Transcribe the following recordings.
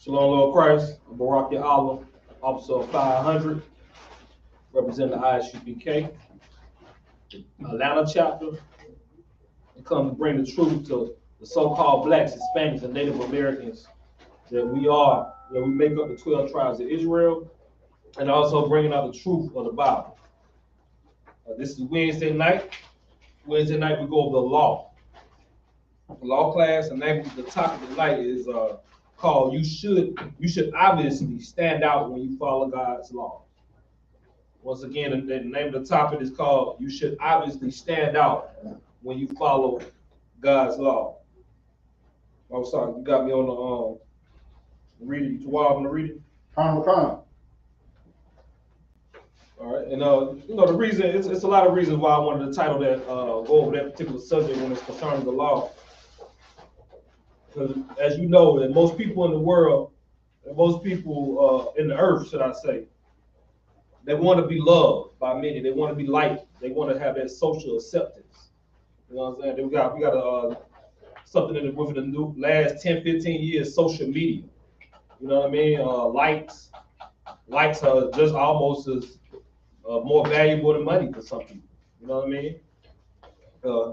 Shalom, Lord Christ. I'm Barak Yahanna, officer of 500, representing the I.S.U.P.K. Atlanta chapter. We come to bring the truth to the so-called blacks, Hispanics, and Native Americans that we make up the 12 tribes of Israel, and also bringing out the truth of the Bible. This is Wednesday night. Wednesday night we go over the law. The law class, and the topic of the night is called you should obviously stand out when you follow God's law. Once again, the name of the topic is called you should obviously stand out when you follow God's law. I'm sorry, you got me on the reading. You want to read it? Come. All right, and the reason it's a lot of reasons why I wanted to title that go over that particular subject when it's concerning the law. Because as you know, that most people in the world, and most people in the earth, should I say, they want to be loved by many. They want to be liked. They want to have that social acceptance. You know what I'm saying? We got something within the new last 10, 15 years, social media. You know what I mean? Likes are just almost as more valuable than money for some people. You know what I mean?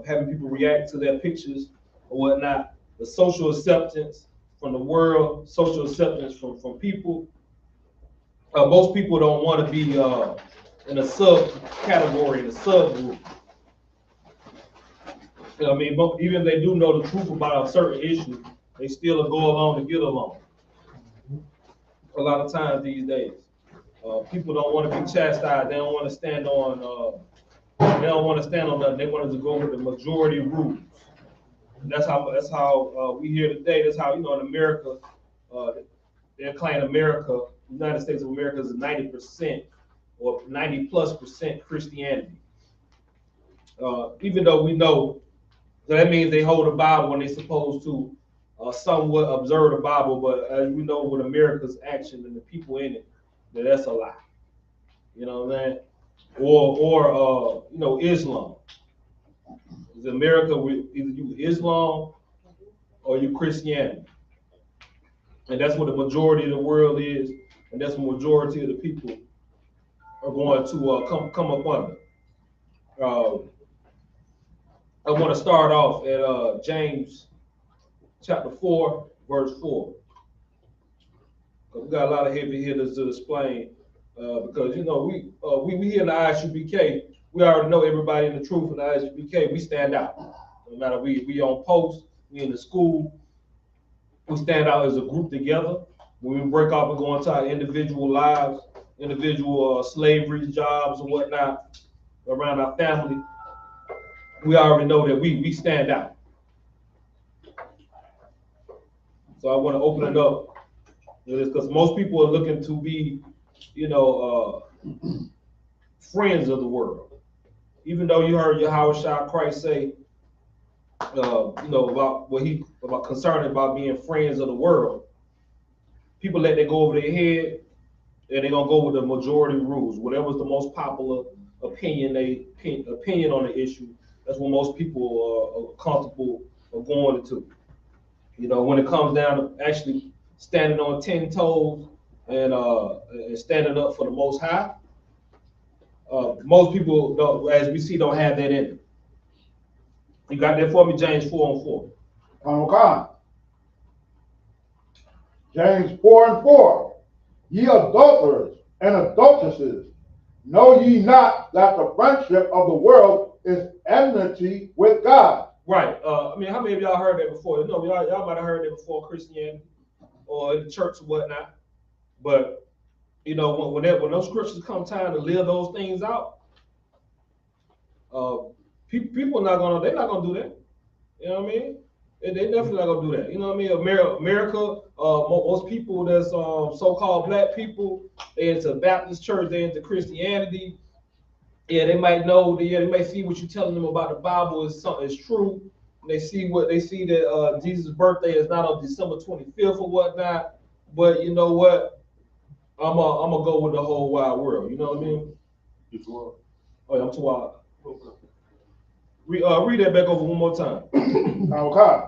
Having people react to their pictures or whatnot. The social acceptance from the world, social acceptance from people. Most people don't want to be in a subcategory, in a subgroup. You know what I mean? But even if they do know the truth about a certain issue, they still go along to get along. A lot of times these days, people don't want to be chastised. They don't want to stand on. They don't want to stand on nothing. They want to go with the majority rules. And that's how we here today. That's how, in America, they claim America, United States of America, is 90% or 90+% Christianity. Even though we know that means they hold the Bible when they're supposed to somewhat observe the Bible, but as we know with America's action and the people in it, that's a lie. You know what I'm saying? Or Islam. Is America either you Islam or you Christianity? And that's what the majority of the world is, and that's the majority of the people are going to come up under. I want to start off at James chapter 4, verse 4. We got a lot of heavy hitters to explain because we here in the I.S.U.P.K. we already know everybody in the truth in the I.S.U.P.K. we stand out. No matter we on post, we in the school, we stand out as a group together. When we break off and go into our individual lives, individual slavery jobs and whatnot around our family, we already know that we stand out. So I want to open it up because most people are looking to be, friends of the world. Even though you heard Yahushua Christ say, about concern about being friends of the world, people let that go over their head, and they're gonna go with the majority rules. Whatever's the most popular opinion on the issue, that's what most people are comfortable of going into. When it comes down to actually standing on 10 toes and standing up for the Most High, most people, as we see, don't have that in them. You got that for me, James 4:4. Come. James 4:4. Ye adulterers and adulteresses, know ye not that the friendship of the world is enmity with God? Right. How many of y'all heard that before? Y'all might have heard that before Christianity or in the church or whatnot. But when those scriptures come time to live those things out, people they're not gonna do that. You know what I mean? They definitely not gonna do that. You know what I mean? America, most people that's so-called black people, they into Baptist church, they into Christianity. Yeah, they might know. They might see what you're telling them about the Bible is true. And they see that Jesus' birthday is not on December 25th or whatnot. But you know what? I'm gonna go with the whole wide world. You know what I mean? You too wild. Oh, yeah, I'm too wild. Okay. Read that back over one more time. Okay.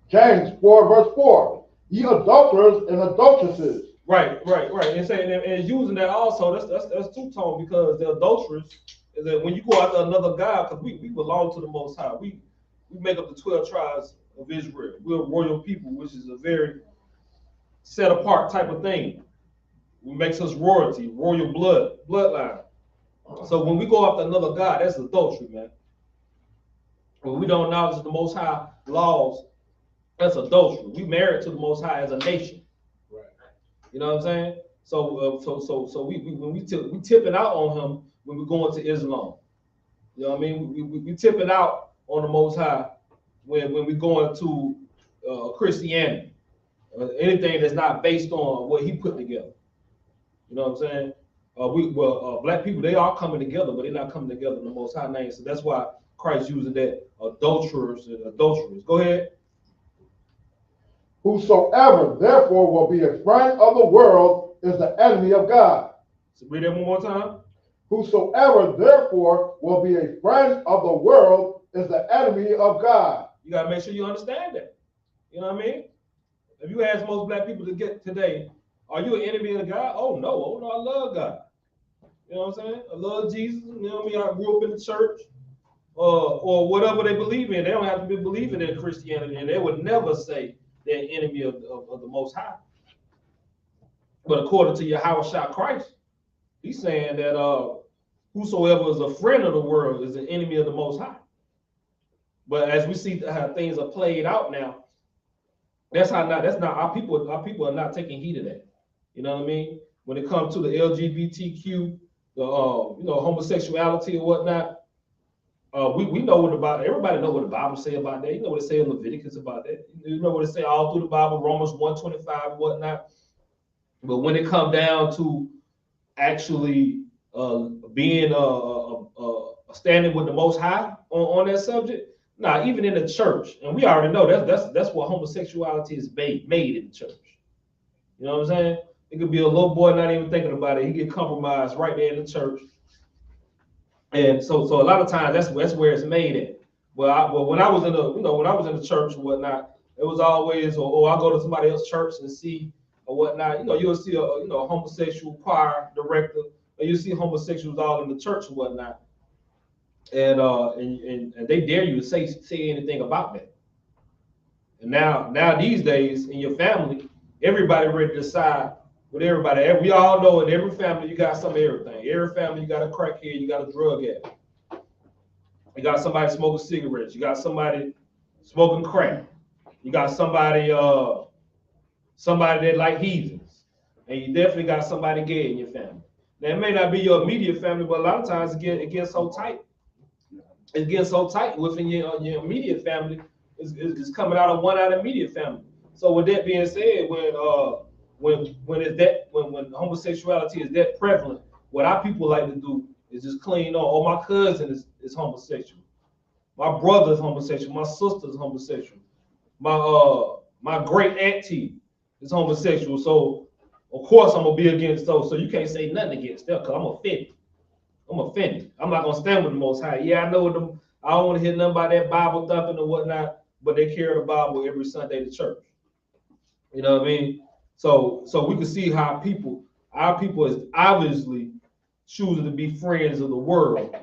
James 4, verse 4. ye adulterers and adulteresses. Right. And saying and using that also, that's two-tone, because the adulterers is that when you go after another God, because we belong to the Most High. We make up the 12 tribes of Israel. We're a royal people, which is a very set apart type of thing. It makes us royalty, royal bloodline. So when we go after another God, that's adultery, man. When we don't acknowledge the Most High laws, that's adultery. We married to the Most High as a nation. Right. You know what I'm saying? So we when we tipping out on him when we go into Islam. You know what I mean? We tipping out on the Most High when we go into Christianity. Anything that's not based on what he put together. You know what I'm saying? Black people, they are coming together, but they're not coming together in the Most High name. So that's why Christ using that adulterers and adulterers. Go ahead. Whosoever therefore will be a friend of the world is the enemy of God. So read that one more time. Whosoever therefore will be a friend of the world is the enemy of God. You gotta make sure you understand that. You know what I mean? If you ask most black people to get today, are you an enemy of God? Oh no, I love God. You know what I'm saying? I love Jesus. You know what I mean? I grew up in the church, or whatever they believe in. They don't have to be believing in Christianity, and they would never say they're an enemy of the Most High. But according to Yahushua Christ, he's saying that whosoever is a friend of the world is an enemy of the Most High. But as we see how things are played out now, that's not our people. Our people are not taking heed of that. You know what I mean? When it comes to the LGBTQ, the homosexuality or whatnot, we know what about. Everybody know what the Bible say about that. You know what it say in Leviticus about that. You know what it say all through the Bible, Romans 1:25 and whatnot. But when it come down to actually being standing with the Most High on that subject, nah, even in the church, and we already know that's what homosexuality is made in the church. You know what I'm saying? It could be a little boy not even thinking about it. He get compromised right there in the church. And so a lot of times that's where it's made at. But when I was in the church and whatnot, it was always, I go to somebody else's church and see or whatnot. You know, you'll see a homosexual choir director, or you see homosexuals all in the church and whatnot. And they dare you to say anything about that. And now these days in your family, everybody ready to side with everybody. We all know in every family you got some of everything. Every family you got a crackhead, you got a drug addict. You got somebody smoking cigarettes. You got somebody smoking crack. You got somebody that like heathens, and you definitely got somebody gay in your family. Now it may not be your immediate family, but a lot of times it gets so tight. It gets so tight within your immediate family. It's coming out of one out of immediate family. So with that being said, when homosexuality is that prevalent, what our people like to do is just clean on. Oh, my cousin is homosexual. My brother's homosexual. My sister's homosexual. My great auntie is homosexual. So of course I'm gonna be against those. So you can't say nothing against them because I'm offended. I'm not gonna stand with the Most High. Yeah, I know them. I don't want to hear nothing about that Bible thumping or whatnot, but they carry the Bible every Sunday to church. You know what I mean? So we can see how our people is obviously choosing to be friends of the world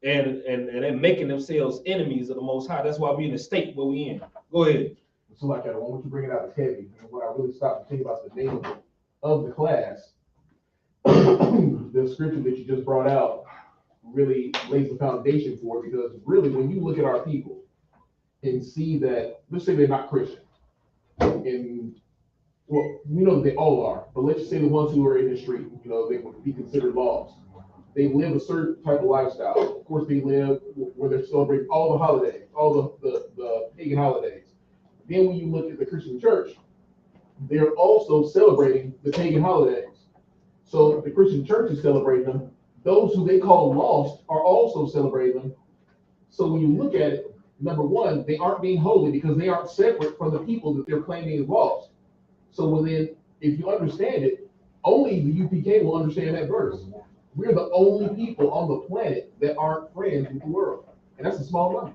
and making themselves enemies of the Most High. That's why we in the state where we in. Go ahead. So like that, what you bring it out is heavy. And when I really stopped to think about the name of the class, the scripture that you just brought out really lays the foundation for it, because really when you look at our people and see that, let's say they're not Christian, and well, you know they all are, but let's just say the ones who are in the street, they would be considered lost. They live a certain type of lifestyle. Of course, they live where they're celebrating all the holidays, all the pagan holidays. Then when you look at the Christian church, they're also celebrating the pagan holidays. So the Christian church is celebrating them. Those who they call lost are also celebrating them. So when you look at it, number one, they aren't being holy because they aren't separate from the people that they're claiming is lost. So then, if you understand it, only the UPK will understand that verse. We're the only people on the planet that aren't friends with the world. And that's a small number.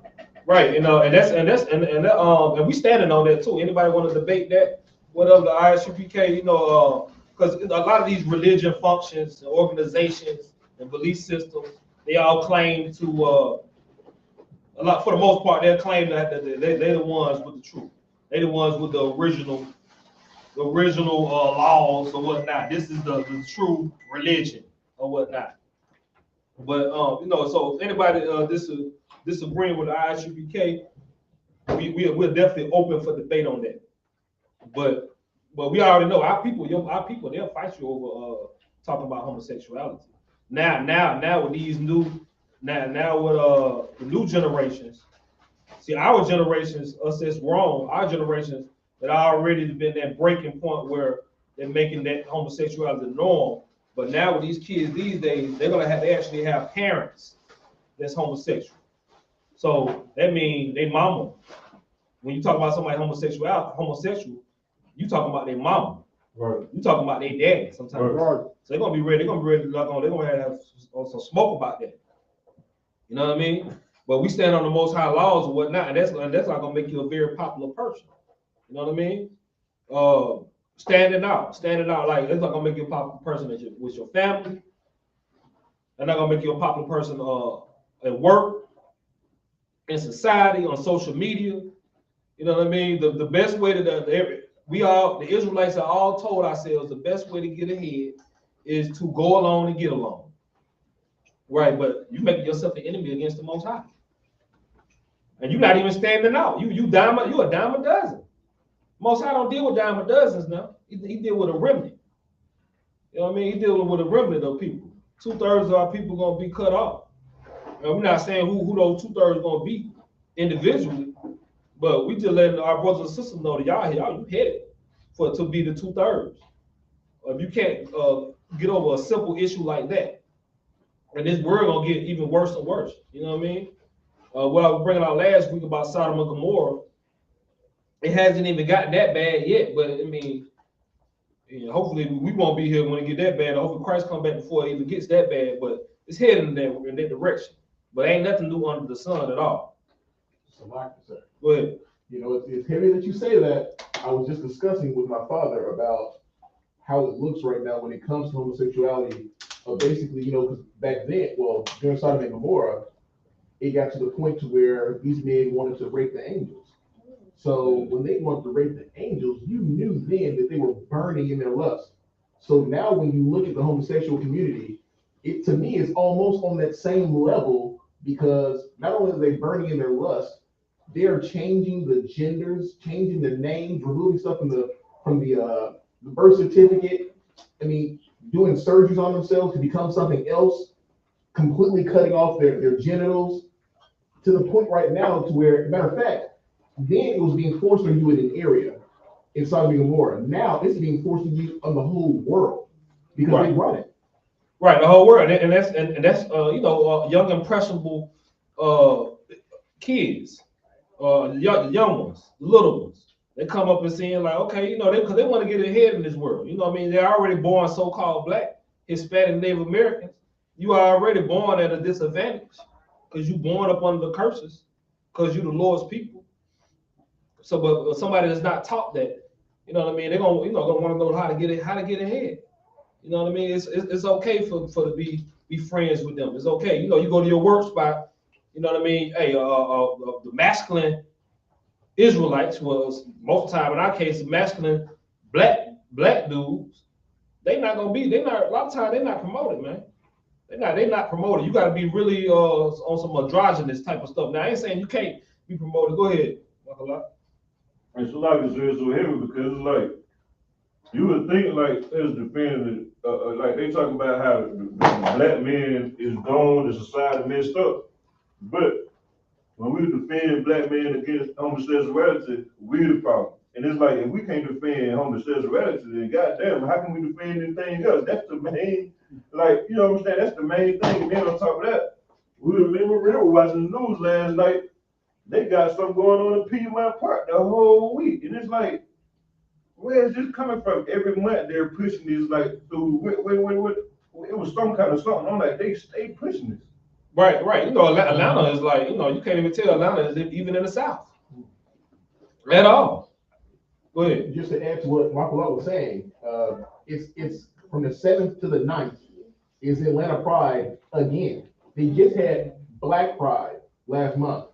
Right, and we standing on that too. Anybody want to debate that? Whatever the ISUPK, because a lot of these religion functions, and organizations, and belief systems, they all claim to a lot for the most part. They claim that they're the ones with the truth. They're the ones with the original laws or whatnot. This is the true religion or whatnot. But so anybody disagreeing with the ISUPK, we're definitely open for debate on that. But we already know our people, they'll fight you over talking about homosexuality. Now with these new with the new generations, see our generations, us that's wrong, our generations that already been that breaking point where they're making that homosexuality the norm. But now with these kids these days, they actually have parents that's homosexual. So that means they mama. When you talk about somebody homosexual, you talking about their mama. Right. You talking about their daddy sometimes. Right. So they're gonna be ready. They're gonna be ready to lock on. They're gonna have some smoke about that. You know what I mean? But we stand on the most high laws and whatnot, and that's not gonna make you a very popular person. You know what I mean? Standing out, like it's not gonna make you a popular person with your family. They're not gonna make you a popular person at work, in society, on social media. You know what I mean? The best way to the Israelites are all told ourselves the best way to get ahead is to go along and get along. Right, but you making yourself an enemy against the Most High. And you're not even standing out. You a dime a dozen. Most High don't deal with dime a dozens now. He deal with a remnant. You know what I mean? He dealing with a remnant of people. 2/3 of our people gonna be cut off. And we're not saying who those 2/3 gonna be individually, but we just letting our brothers and sisters know that y'all you headed to be the 2/3. If you can't get over a simple issue like that, and this world gonna get even worse and worse. You know what I mean? What I was bringing out last week about Sodom and Gomorrah, it hasn't even gotten that bad yet. But I mean, hopefully we won't be here when it get that bad. Hopefully Christ come back before it even gets that bad. But it's heading in that direction. But ain't nothing new under the sun at all. It's a lot to say. Go ahead. It's heavy that you say that. I was just discussing with my father about how it looks right now when it comes to homosexuality. Basically, because back then, during Sodom and Gomorrah, it got to the point to where these men wanted to rape the angels. So when they wanted to rape the angels, you knew then that they were burning in their lust. So now when you look at the homosexual community, it to me is almost on that same level, because not only are they burning in their lust, they are changing the genders, changing the names, removing stuff from the birth certificate. I mean, doing surgeries on themselves to become something else, completely cutting off their genitals, to the point right now to where, matter of fact, then it was being forced on you in an area in Sodom and Gomorrah. Now it's being forced on you on the whole world because they run it. Right, the whole world, and that's young impressionable kids, the young ones, the little ones. They come up and saying like, okay, because they want to get ahead in this world. You know what I mean? They're already born so-called Black, Hispanic, Native Americans. You are already born at a disadvantage because you born up under the curses because you the Lord's people. So, but somebody that's not taught that, you know what I mean? They're gonna want to know how to get ahead. You know what I mean? It's okay for to be friends with them. It's okay. You go to your work spot. You know what I mean? Hey, the masculine Israelites was most of the time in our case, the masculine black dudes. A lot of times they're not promoted, man. They're not promoted. You got to be really on some androgynous type of stuff. Now I ain't saying you can't be promoted. Go ahead, Michael. It's like it's so heavy because it's like you would think like as defending like they talk about how the Black man is gone, the society messed up, but when we defend Black men against homosexuality, we the problem. And it's like if we can't defend homosexuality, then goddamn, how can we defend anything else? That's the main, like, you know what I'm saying? That's the main thing. And then on top of that, we were watching the news last night. They got something going on in Piedmont Park the whole week. And it's like, where is this coming from? Every month they're pushing this like through, it was some kind of something. I'm like, they stay pushing this. Right, right. You know, Atlanta is like, you know, you can't even tell Atlanta is even in the South at all. Go ahead. Just to add to what Michael was saying, it's from the 7th to the 9th is Atlanta Pride again. They just had Black Pride last month.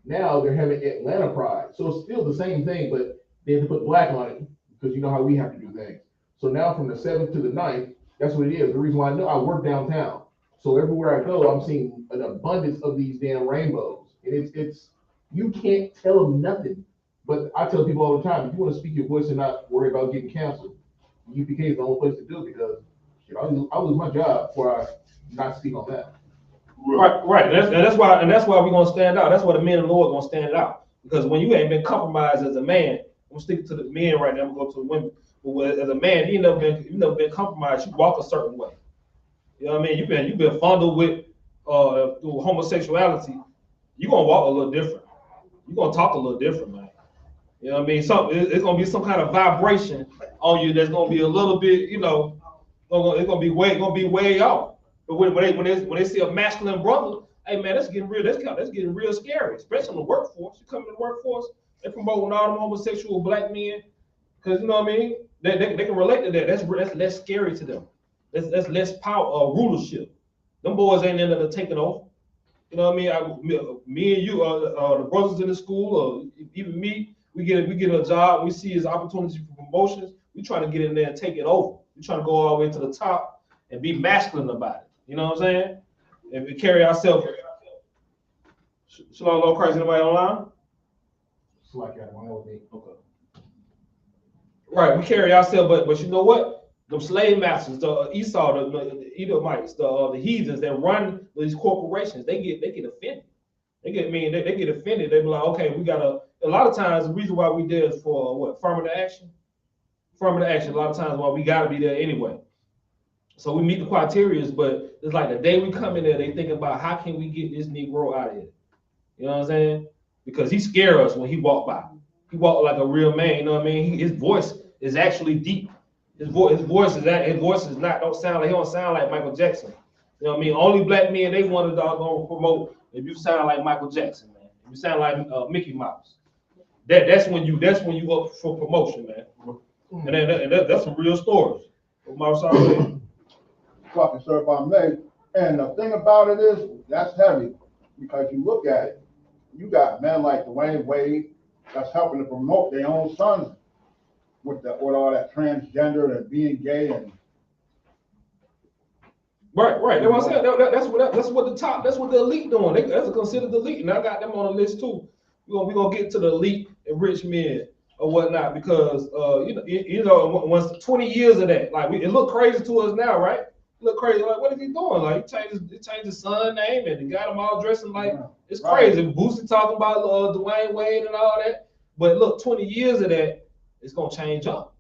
Now they're having Atlanta Pride. So it's still the same thing, but they have to put black on it because you know how we have to do things. So now from the 7th to the 9th, that's what it is. The reason why I know I work downtown. So everywhere I go, I'm seeing an abundance of these damn rainbows. And it's you can't tell them nothing. But I tell people all the time, if you want to speak your voice and not worry about getting canceled, UPK is the only place to do it because shit, I'll lose my job before I not speak on that. Right, right. And that's why we're gonna stand out. That's why the men of the Lord gonna stand out. Because when you ain't been compromised as a man, I'm sticking to the men right now, I'm gonna go to the women. But as a man, you never been compromised. You walk a certain way. You know what I mean? You've been fondled with through homosexuality. You're gonna walk a little different. You're gonna talk a little different, man. You know what I mean? It's gonna be some kind of vibration on you that's gonna be a little bit, you know, it's gonna be way off. But when they see a masculine brother, hey man, that's getting real. That's getting real scary, especially in the workforce. You come in the workforce, they promoting all them homosexual black men, because you know what I mean. They can relate to that. That's less scary to them. That's less power rulership. Them boys ain't ended up taking over. You know what I mean? Me and you, the brothers in the school, or even me, we get a job. We see his opportunity for promotions. We trying to get in there and take it over. We trying to go all the way to the top and be masculine about it. You know what I'm saying? And we carry ourselves. Shalom, Lord Christ. Anybody online? It's like that one with me. Okay. Right, we carry ourselves, but you know what? The slave masters, the Esau, the Edomites, the heathens that run these corporations, they get offended. They get offended. They be like, okay, we gotta. A lot of times, the reason why we there is for what? Affirmative action. Affirmative action. A lot of times, why we gotta be there anyway. So we meet the criteria, but it's like the day we come in there, they think about how can we get this Negro out of here. You know what I'm saying? Because he scared us when he walked by. He walked like a real man. You know what I mean? His voice is actually deep. His voice is not don't sound like Michael Jackson. You know what I mean? Only black men they want to doggone promote if you sound like Michael Jackson, man. If you sound like Mickey Mouse. That's when you up for promotion, man. And that's some real stories. Fucking sir, if I may. And the thing about it is, that's heavy because you look at it. You got men like Dwayne Wade that's helping to promote their own sons with all that transgender and being gay and. Right. That's what I'm saying. That's what the elite doing. That's considered the elite, and I got them on the list too. We're gonna get to the elite and rich men or whatnot because you know once 20 years of that, like it look crazy to us now, right? Look crazy. Like, what is he doing? Like, he changed his son name and he got them all dressing like it's crazy. Right. Boosie talking about Dwayne Wade and all that. But look, 20 years of that, it's gonna change up.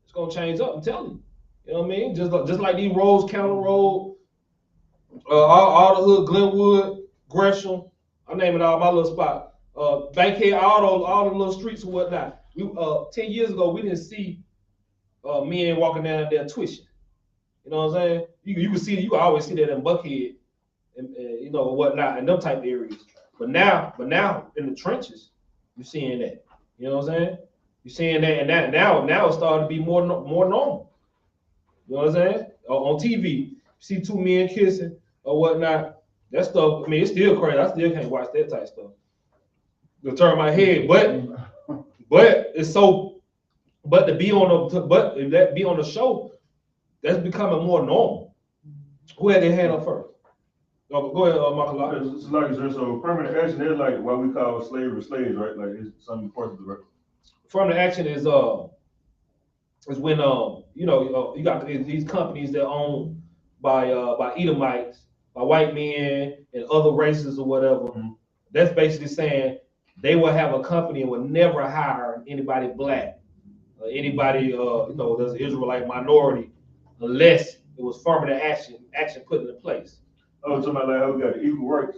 It's gonna change up. I'm telling you. You know what I mean? Just like these roads, County Road, all the hood, Glenwood, Gresham. I'm naming all my little spot. Bankhead, all the little streets and whatnot. 10 years ago, we didn't see men walking down there twitching. You know what I'm saying? You can always see that in Buckhead and you know whatnot in them type of areas. But now in the trenches, you're seeing that. You know what I'm saying? You're seeing that, and that now it's starting to be more normal. You know what I'm saying? On TV, you see two men kissing or whatnot. That stuff, I mean, it's still crazy. I still can't watch that type of stuff. It'll turn my head, but it's so. But if that be on the show. That's becoming more normal. Who had their hand up first? Go ahead, Michael. It's like so permanent action is like what we call slaves, right? Like it's something important to record. Affirmative action is when you got these companies that are owned by Edomites, by white men and other races or whatever. Mm-hmm. That's basically saying they will have a company and will never hire anybody black, or anybody that's Israelite minority. Unless it was affirmative action put into place. Oh, talking about like how we got equal rights.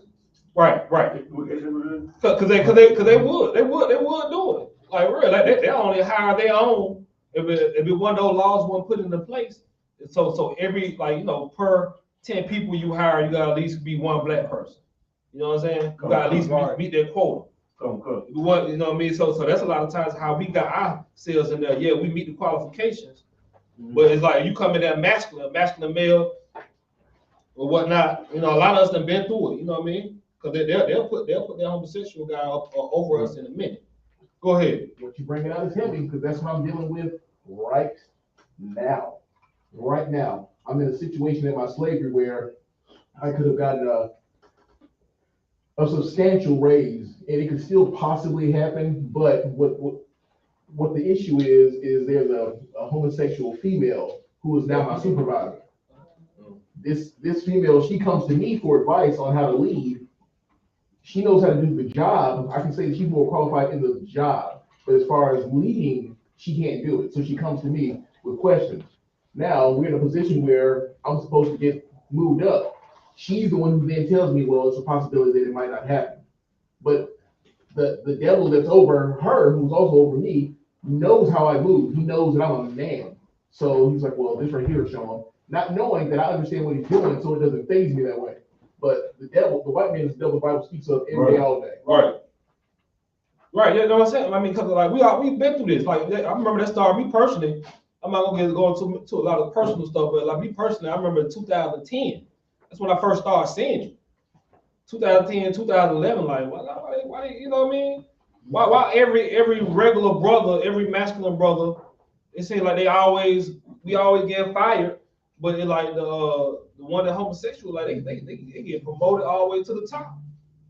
Right. Because they would do it. Like really, like they only hire their own if one of those laws wasn't put into place. So every per 10 people you hire, you gotta at least be one black person. You know what I'm saying? You gotta at least meet that quota. You know what I mean? So that's a lot of times how we got our sales in there. Yeah, we meet the qualifications, but it's like you come in there masculine male or whatnot. You know, a lot of us have been through it. You know what I mean? Because they'll put their homosexual guy up over us in a minute. Go ahead. What you bringing out is heavy because that's what I'm dealing with right now. Right now, I'm in a situation in my slavery where I could have gotten a substantial raise, and it could still possibly happen. But what the issue is there's a homosexual female who is now my supervisor. This female, she comes to me for advice on how to lead. She knows how to do the job. I can say that she's more qualified in the job, but as far as leading, she can't do it. So she comes to me with questions. Now we're in a position where I'm supposed to get moved up. She's the one who then tells me, well, it's a possibility that it might not happen. But the devil that's over her, who's also over me, knows how I move. He knows that I'm a man. So he's like, well, this right here, Sean, not knowing that I understand what he's doing, so it doesn't faze me that way. But the devil, the white man is the devil the Bible speaks of every day, all day. Right. Right, you know what I'm saying? I mean, because like we've been through this. Like I remember that started me personally. I'm not gonna go into a lot of personal stuff, but like me personally, I remember in 2010. That's when I first started seeing you. 2010, 2011, like why you know what I mean? Why every regular brother, every masculine brother, it seems like we always get fired, but it like the one that homosexual, like they get promoted all the way to the top.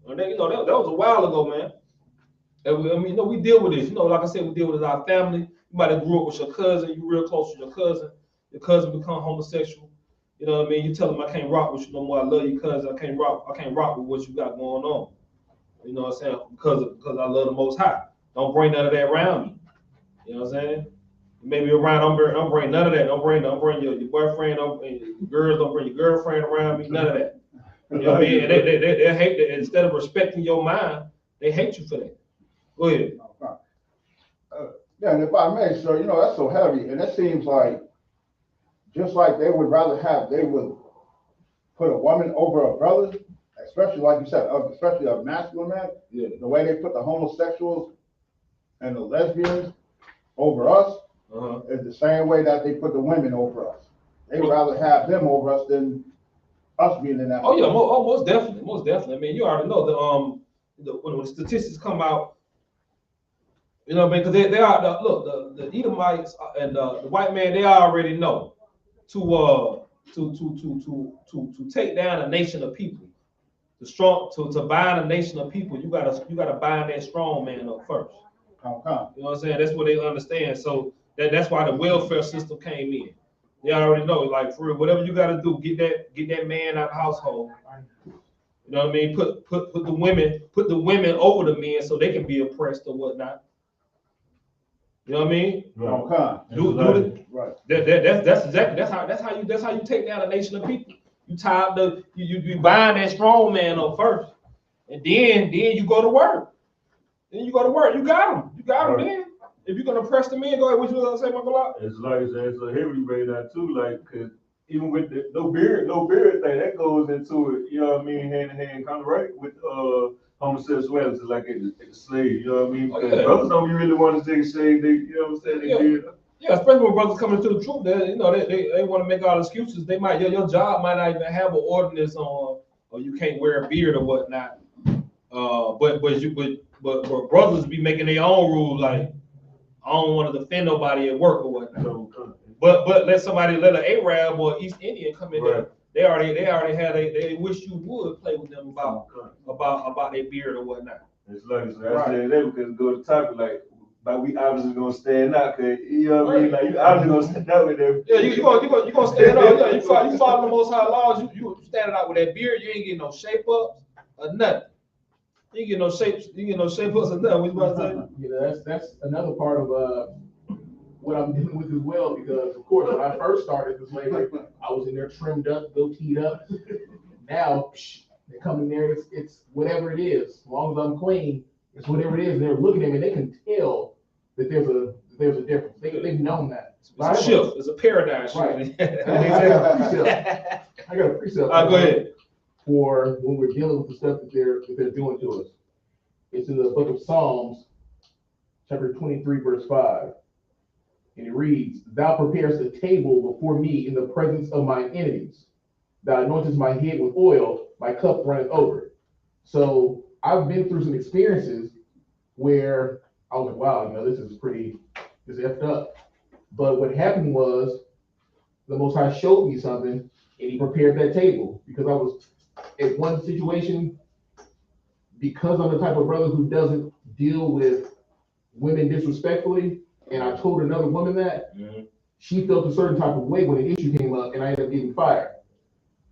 And then, you know, that was a while ago, man. And I mean, you know, we deal with this. You know, like I said, we deal with our family. You might have grew up with your cousin. You real close to your cousin. Your cousin become homosexual. You know what I mean? You tell them I can't rock with you no more. I love you, cousin. I can't rock with what you got going on. You know what I'm saying? Because I love the Most High. Don't bring none of that around me. You know what I'm saying? Maybe around, don't bring none of that. Don't bring your boyfriend. Girls, don't bring your girlfriend around me. None of that. You know what I mean? And they hate that. Instead of respecting your mind, they hate you for that. Go ahead. Yeah, and if I may, sir, you know, that's so heavy, and it seems like just like they would put a woman over a brother, especially like you said, especially a masculine man. Yeah. The way they put the homosexuals and the lesbians over us is the same way that they put the women over us. They'd rather have them over us than us being in that. Oh yeah, most definitely. I mean, you already know when the statistics come out. You know, because they are the Edomites and the white man. They already know to take down a nation of people, to bind a nation of people. You gotta bind that strong man up first. You know what I'm saying? That's what they understand. So that's why the welfare system came in. They already know, like, for real, whatever you gotta do, get that man out of the household. You know what I mean? Put the women over the men so they can be oppressed or whatnot. You know what I mean? Right. That's how you take down a nation of people. You bind that strong man up first, and then you go to work. Then you go to work. You got him. Then if you're gonna press the men, go ahead. What you gonna say, Michael? It's like it's a heavy right now too, like, cause even with the no beard thing, that goes into it. You know what I mean? Hand in hand, kind of right with homosexuality, like at the slave. You know what I mean? Because brothers don't really want to take a shave. They, you know what I'm saying? They beard. Yeah, especially when brothers coming to the truth, they want to make all excuses. They might your job might not even have an ordinance on, or you can't wear a beard or whatnot. But brothers be making their own rules, like I don't want to defend nobody at work or whatnot. But let an Arab or East Indian come in there. They already had they wish you would play with them about their beard or whatnot. It's like I said that because go to topic like we obviously gonna stand out, cause you know what I mean. Like you obviously gonna stand out with them. Yeah, you gonna stand out. Yeah, you follow the Most High laws. You standing out with that beard. You ain't getting no shape ups or nothing. You ain't getting no shapes. You get no shape ups or nothing. What you about to say? You know, that's another part of what I'm dealing with as well, because of course when I first started this slavery, I was in there trimmed up, goateed up. Now they come in there, it's whatever it is. As long as I'm clean, it's whatever it is. And they're looking at me, and they can tell that there's there's a difference. They've known that. It's a shift. It's a paradigm shift. Right. I got a precept. Go ahead. For when we're dealing with the stuff that they're doing to us. It's in the book of Psalms, chapter 23, verse 5. And it reads, "Thou preparest a table before me in the presence of my enemies. Thou anointest my head with oil, my cup runneth over." So I've been through some experiences where I was like, wow, this is effed up. But what happened was the Most High showed me something, and he prepared that table, because I was at one situation, because I'm the type of brother who doesn't deal with women disrespectfully, and I told another woman that, she felt a certain type of way when an issue came up, and I ended up getting fired.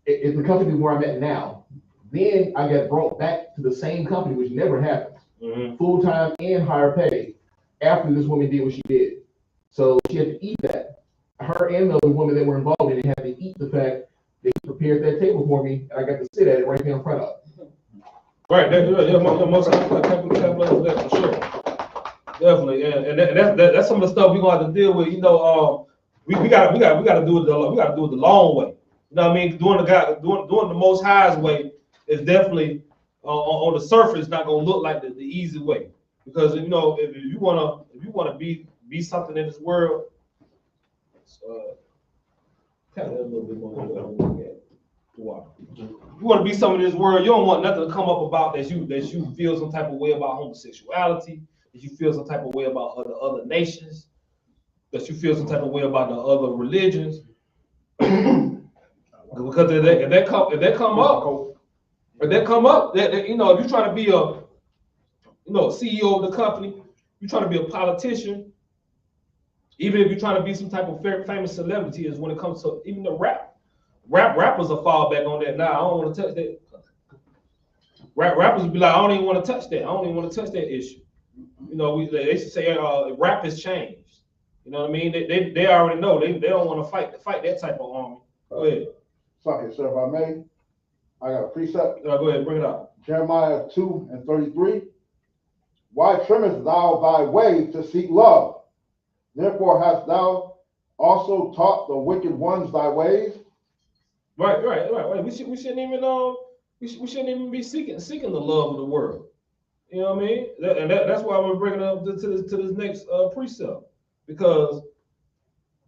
It's the company where I'm at now. Then I got brought back to the same company, which never happens, full-time and higher pay, after this woman did what she did. So she had to eat that. Her and the other woman that were involved in it had to eat the fact that he prepared that table for me, and I got to sit at it right there in front of her. Right, most that for sure. Definitely, and that's some of the stuff we're gonna have to deal with. We gotta do it the long way. You know what I mean? Doing the Most High's way is definitely on the surface not gonna look like the easy way, because if you wanna be something in this world, kind of a little bit more. You want to be something in this world, you don't want nothing to come up about that you feel some type of way about homosexuality, that you feel some type of way about other nations, that you feel some type of way about the other religions. Because if that come up, that if you're trying to be a CEO of the company, you're trying to be a politician, even if you're trying to be some type of famous celebrity, is when it comes to even the rappers will fall back on that. Now I don't want to touch that. Rappers be like, I don't even want to touch that. I don't even want to touch that issue. They should say rap has changed. You know what I mean? They already know they don't want to fight that type of army. Go ahead. Sorry, sir, if I may, I got a precept. Go ahead, bring it up. Jeremiah 2:33. Why trimmest thou thy way to seek love? Therefore hast thou also taught the wicked ones thy ways. Right. We shouldn't even be seeking the love of the world. You know what I mean? That's why I'm bringing it up to this next precept, because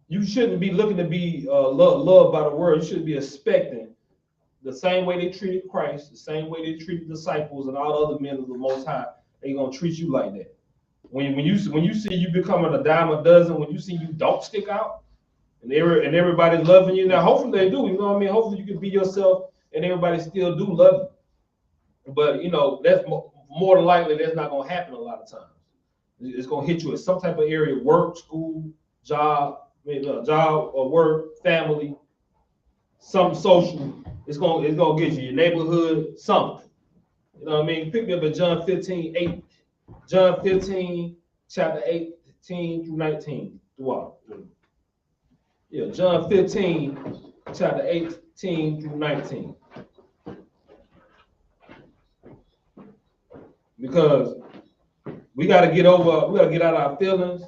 you shouldn't be looking to be loved by the world. You should be expecting the same way they treated Christ, the same way they treated disciples and all other men of the Most High. They're gonna treat you like that. When you see you becoming a dime a dozen, when you see you don't stick out, and everybody's loving you. Now, hopefully they do. You know what I mean? Hopefully you can be yourself, and everybody still do love you. But that's more than likely that's not gonna happen a lot of times. It's gonna hit you at some type of area: work, school, job, or work, family, something social. It's gonna get you, your neighborhood, something. You know what I mean? Pick me up at John 15:8. John 15, chapter 18 through 19. Yeah, John 15, chapter 18 through 19. Because we got to get out of our feelings.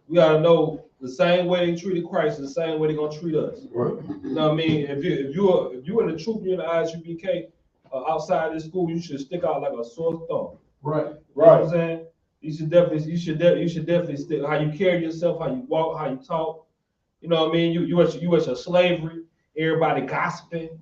We got to know the same way they treated Christ, the same way they're gonna treat us. Right. You know what I mean? If you're in the truth, you're in the I.S.U.P.K. Outside this school, you should stick out like a sore thumb. Right. You know what I'm saying? You should definitely stick how you carry yourself, how you walk, how you talk. You know what I mean? You at your slavery, everybody gossiping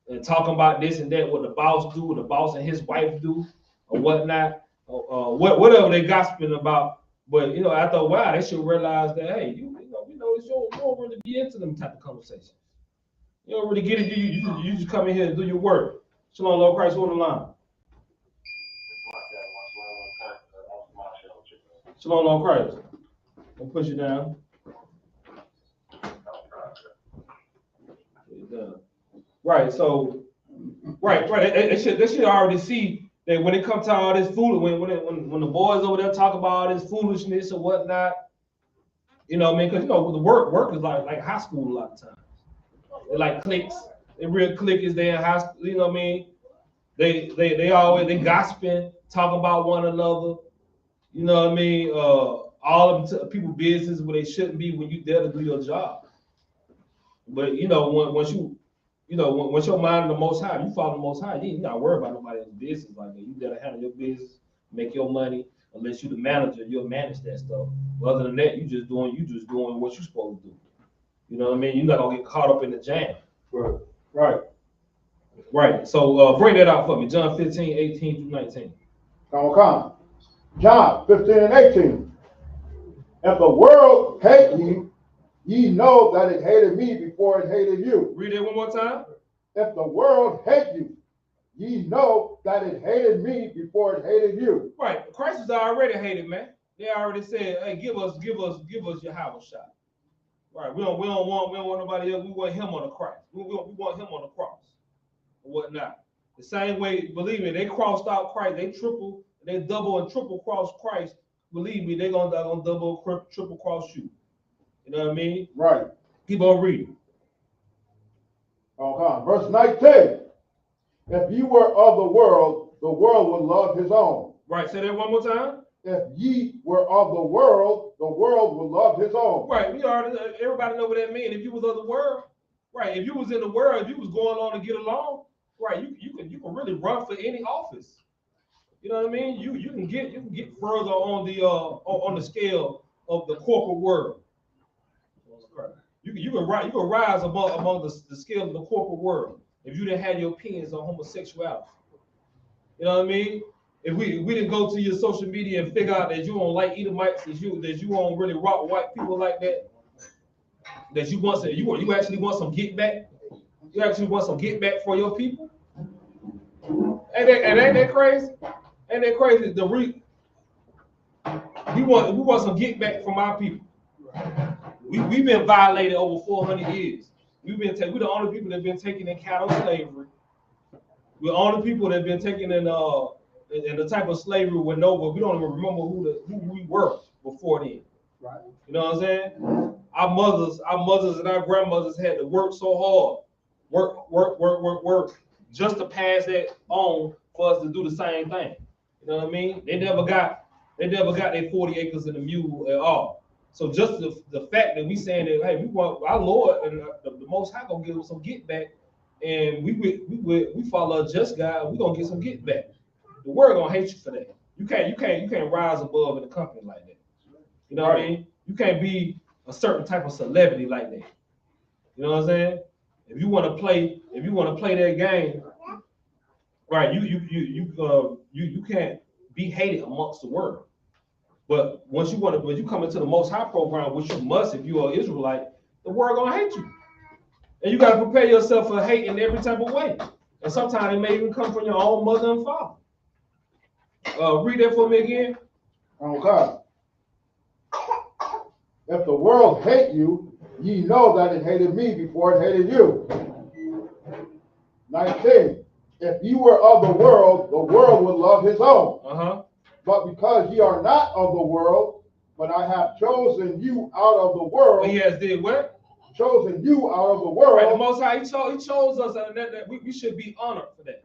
and talking about this and that, what the boss do, what the boss and his wife do, or whatnot, whatever they gossiping about. But after a while, they should realize that, hey, you don't really be into them type of conversations. You don't really get it. You just come in here and do your work. Shalom, Lord Christ, on the line. Shalom, Lord Christ. I'll push it down. Right. So, right. They should already see that when it comes to all this food, when the boys over there talk about all this foolishness or whatnot, you know what I mean? Because the work is like high school a lot of times. They're like cliques. They're real cliques. They in high school. You know what I mean? They always gossiping, talking about one another. You know what I mean? all of them people business where they shouldn't be when you there to do your job. But you know, once your mind in the Most High, you follow the Most High, you not worry about nobody else's business like that. You gotta handle your business, make your money. Unless you're the manager, you'll manage that stuff. But other than that, you just doing what you're supposed to do. You know what I mean? You're not gonna get caught up in the jam. Right. So bring that out for me. John 15, 18 through 19. Come. John 15 and 18. If the world hate you, ye know that it hated me before it hated you. Read it one more time. If the world hate you, ye know that it hated me before it hated you. Right. Christ is already hated, man. They already said, hey, give us Yahanna shot. Right. We don't want nobody else. We want him on the cross. We want him on the cross. Or whatnot. The same way, believe me, they crossed out Christ. They double and triple cross Christ. Believe me, they're gonna double, triple cross you. You know what I mean? Right. Keep on reading. Okay. Verse 19. If you were of the world would love his own. Right. Say that one more time. If ye were of the world would love his own. Right. Everybody know what that means. If you was of the world, right. If you was in the world, if you was going along to get along, right. You can really run for any office. You know what I mean? You can get further on the scale of the corporate world. You can rise among the scale of the corporate world if you didn't have your opinions on homosexuality. You know what I mean? If we didn't go to your social media and figure out that you don't like Edomites, that you don't really rock white people like that, that you actually want some get back. You actually want some get back for your people. Ain't that crazy? Ain't that crazy? We want some get back from our people. We've been violated over 400 years. We're the only people that have been taken in cattle slavery. We're the only people that have been taken in the type of slavery we don't even remember who we were before then. Right. You know what I'm saying? Our mothers and our grandmothers had to work so hard, work, just to pass that on for us to do the same thing. You know what I mean? They never got their 40 acres and a mule at all. So just the fact that we saying that, hey, we want our Lord and the Most High gonna give us some get back, and we follow a just God, we gonna get some get back. The world gonna hate you for that. You can't rise above in a company like that. You know what I mean? You can't be a certain type of celebrity like that. You know what I'm saying? If you want to play that game, right? You can't be hated amongst the world. But when you come into the Most High program, which you must if you are an Israelite, the world gonna hate you, and you gotta prepare yourself for hate in every type of way. And sometimes it may even come from your own mother and father. Read that for me again. Okay. If the world hate you, ye know that it hated me before it hated you. 19. If you were of the world would love his own. But because ye are not of the world, but I have chosen you out of the world. He has did what? Chosen you out of the world. Right, the Most High, he chose us, and that we should be honored for that.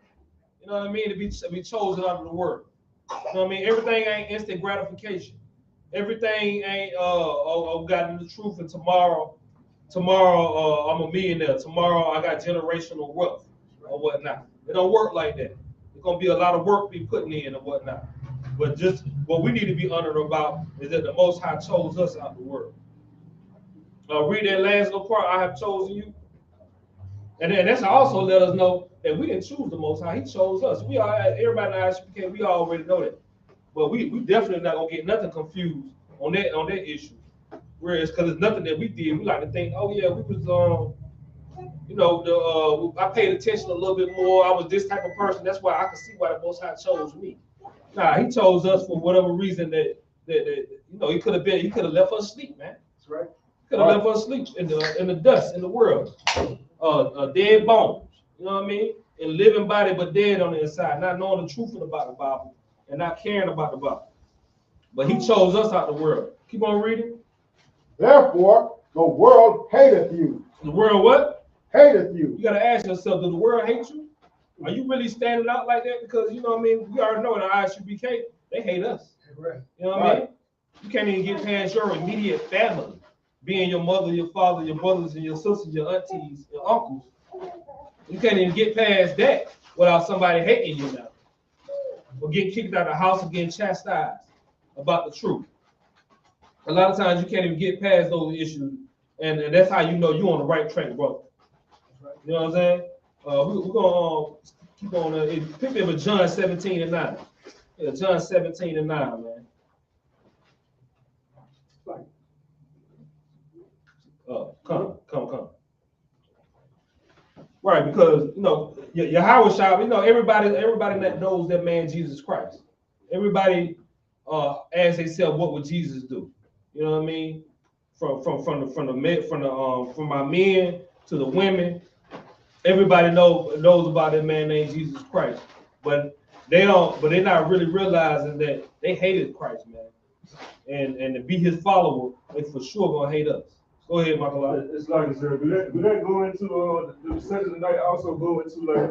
You know what I mean? To be chosen out of the world. You know what I mean? Everything ain't instant gratification. Everything ain't got the truth, and tomorrow I'm a millionaire. Tomorrow I got generational wealth or whatnot. It don't work like that. It's gonna be a lot of work to be putting in and whatnot. But just what we need to be honored about is that the Most High chose us out of the world. Read that last little part. I have chosen you, and then that's also let us know that we didn't choose the Most High. He chose us. We are everybody in I.S.U.P.K. We already know that, but we definitely not gonna get nothing confused on that issue. Whereas, because it's nothing that we did, we like to think, oh yeah, we was I paid attention a little bit more. I was this type of person. That's why I can see why the Most High chose me. Nah, he chose us for whatever reason that he could have left us asleep, man. That's right. Could have left us asleep in the dust in the world. Dead bones. You know what I mean? A living body but dead on the inside, not knowing the truth about the Bible and not caring about the Bible. But he chose us out of the world. Keep on reading. Therefore, the world hateth you. The world what? Hateth you. You gotta ask yourself, does the world hate you? Are you really standing out like that? Because you know what I mean, we already know in the I.S.U.P.K, they hate us. Right. You know what I mean? You can't even get past your immediate family, being your mother, your father, your brothers, and your sisters, your aunties, your uncles. You can't even get past that without somebody hating you now, or getting kicked out of the house or getting chastised about the truth. A lot of times you can't even get past those issues, and that's how you know you're on the right track, brother. You know what I'm saying? We're gonna keep on. Pick me up at John 17:9. Yeah, John 17:9, man. Come. Right, because you know Yahweh Shah, you know everybody that knows that man Jesus Christ. Everybody asks themselves, what would Jesus do? You know what I mean? From my men to the women, everybody knows about that man named Jesus Christ. But they're not really realizing that they hated Christ, man. And to be his follower, they for sure gonna hate us. Go ahead, Michael. It's like I said, we that go into the session tonight also go into like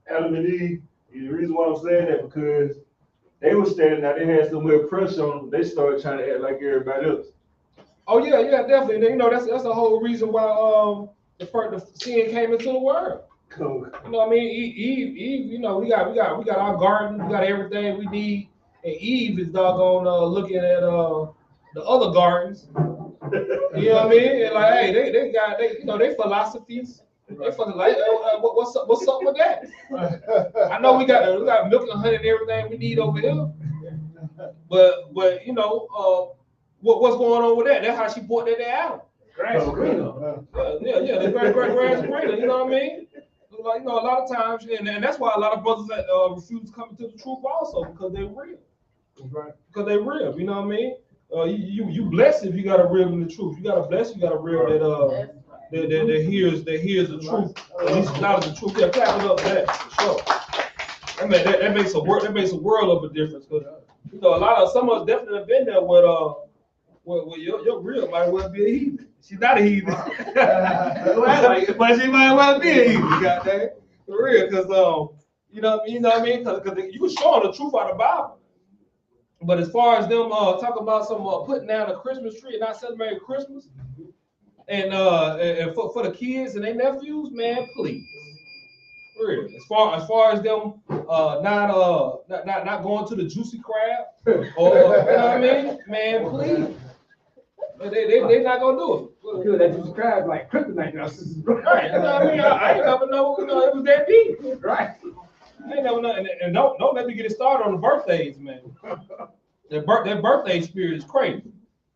Adam and Eve. And the reason why I'm saying that because they were standing out, they had so much pressure on them, they started trying to act like everybody else. Oh yeah, definitely. You know, that's the whole reason why the sin came into the world. Cool. You know what I mean? Eve, you know, we got our garden, we got everything we need, and Eve is doggone looking at the other gardens. You know what I mean? And like, hey, they got they philosophies. They fucking like, what's up with that? I know we got milk and honey and everything we need over here, but you know, what's going on with that? That's how she brought that out. Grass is greener. Yeah, the grass is greener. You know what I mean? Like, you know, a lot of times, and that's why a lot of brothers that refuse to come into the truth also, because they're real. Right. Because they're real. You know what I mean? You blessed if you got a real in the truth. You got a blessed, you got a real that hears the truth. At least acknowledge the truth. Yeah, clap it up for that for sure. That makes a world of a difference. Because you know, some of us definitely have been there with your real might well be a heathen. She's not a heathen. But she might well be a heathen, goddamn. For real, because you know what I mean? Because you can show them the truth out of the Bible. But as far as them talking about some putting down a Christmas tree and not celebrating Christmas, and for the kids and their nephews, man, please. For real. As far as them not going to the juicy crab, or you know what I mean, man, please. They not gonna do it. Because that juicy crab like kryptonite now. Right. You know what I mean? I ain't never know, it was that deep. Right. I ain't never know. And don't let me get it started on the birthdays, man. That birthday spirit is crazy.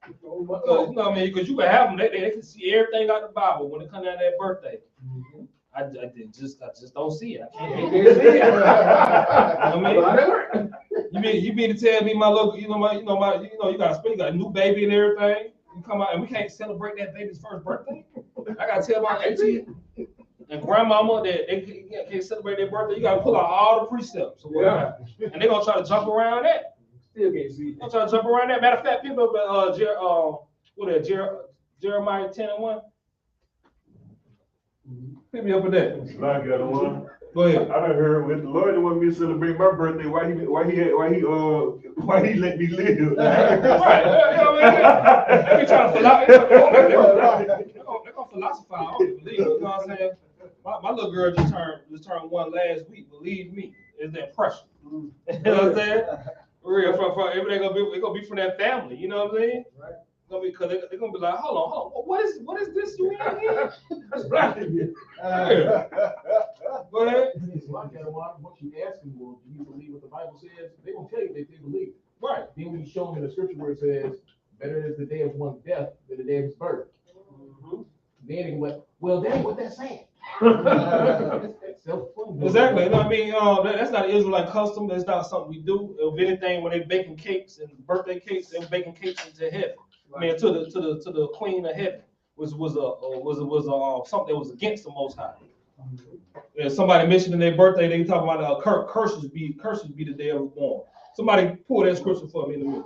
You know what I mean? Because you can have them, they can see everything out of the Bible when it comes down to that birthday. I just don't see it. I can't see it. You know you mean to tell me my little, you got a new baby and everything. You come out and we can't celebrate that baby's first birthday. I gotta tell my auntie and grandmama that they can't celebrate their birthday. You gotta pull out all the precepts. Yeah. And they're gonna try to jump around that. Still can't see it. I'm trying to jump around that. Matter of fact, people up at Jeremiah 10:1. Pick me up with that. I got one. Go ahead. I done heard with the Lord want me to celebrate my birthday. Why he let me live? Right. You know what I mean? They be trying to philosophize. They're gonna philosophize. I don't believe it. You know what I'm saying? My little girl just turned one last week. Believe me, it's that pressure. You know what I'm saying? For real, from everything gonna be from that family. You know what I'm saying? Right. Because they're gonna be like, hold on, what is this you in here? That's black in here. Go ahead. Once you ask them, well, do you believe what the Bible says? They gonna tell you they believe. Right. Then when you show them in the scripture where it says, better is the day of one's death than the day of his birth. Mm-hmm. Then they go like, well, that ain't what that's saying. Exactly. You know what I mean? That's not an Israelite custom. That's not something we do. If anything, when they baking cakes and birthday cakes, they were baking cakes into heaven. I mean, to the Queen of Heaven, was something that was against the Most High. Yeah, somebody mentioned in their birthday, they talking about curses be the day I was born. Somebody pull that scripture for me in a minute.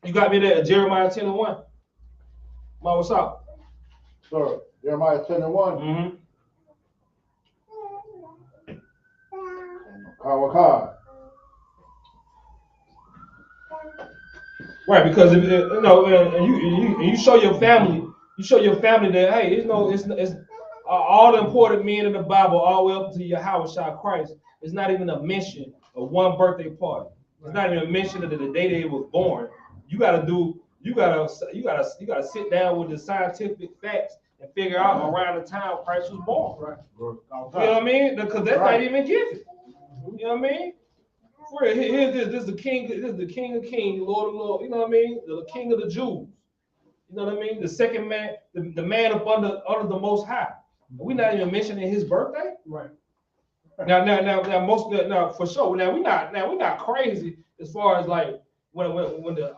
You got me there, Jeremiah 10:1. Ma, what's up? Sir, Jeremiah 10:1. Mm-hmm. Right, because if you know, and you show your family, that hey, you know, it's all the important men in the Bible, all the way up to Yahushua Christ. It's not even a mention of one birthday party. It's not even a mention of the day they was born. You gotta sit down with the scientific facts and figure out around the time Christ was born. Right. You know what I mean? Because that's not even given. You know what I mean? This is the king. This is the King of Kings, Lord of Lords. You know what I mean? The King of the Jews. You know what I mean? The second man, the man up under the Most High. We're not even mentioning his birthday. Right. Now for sure. We're not crazy as far as like when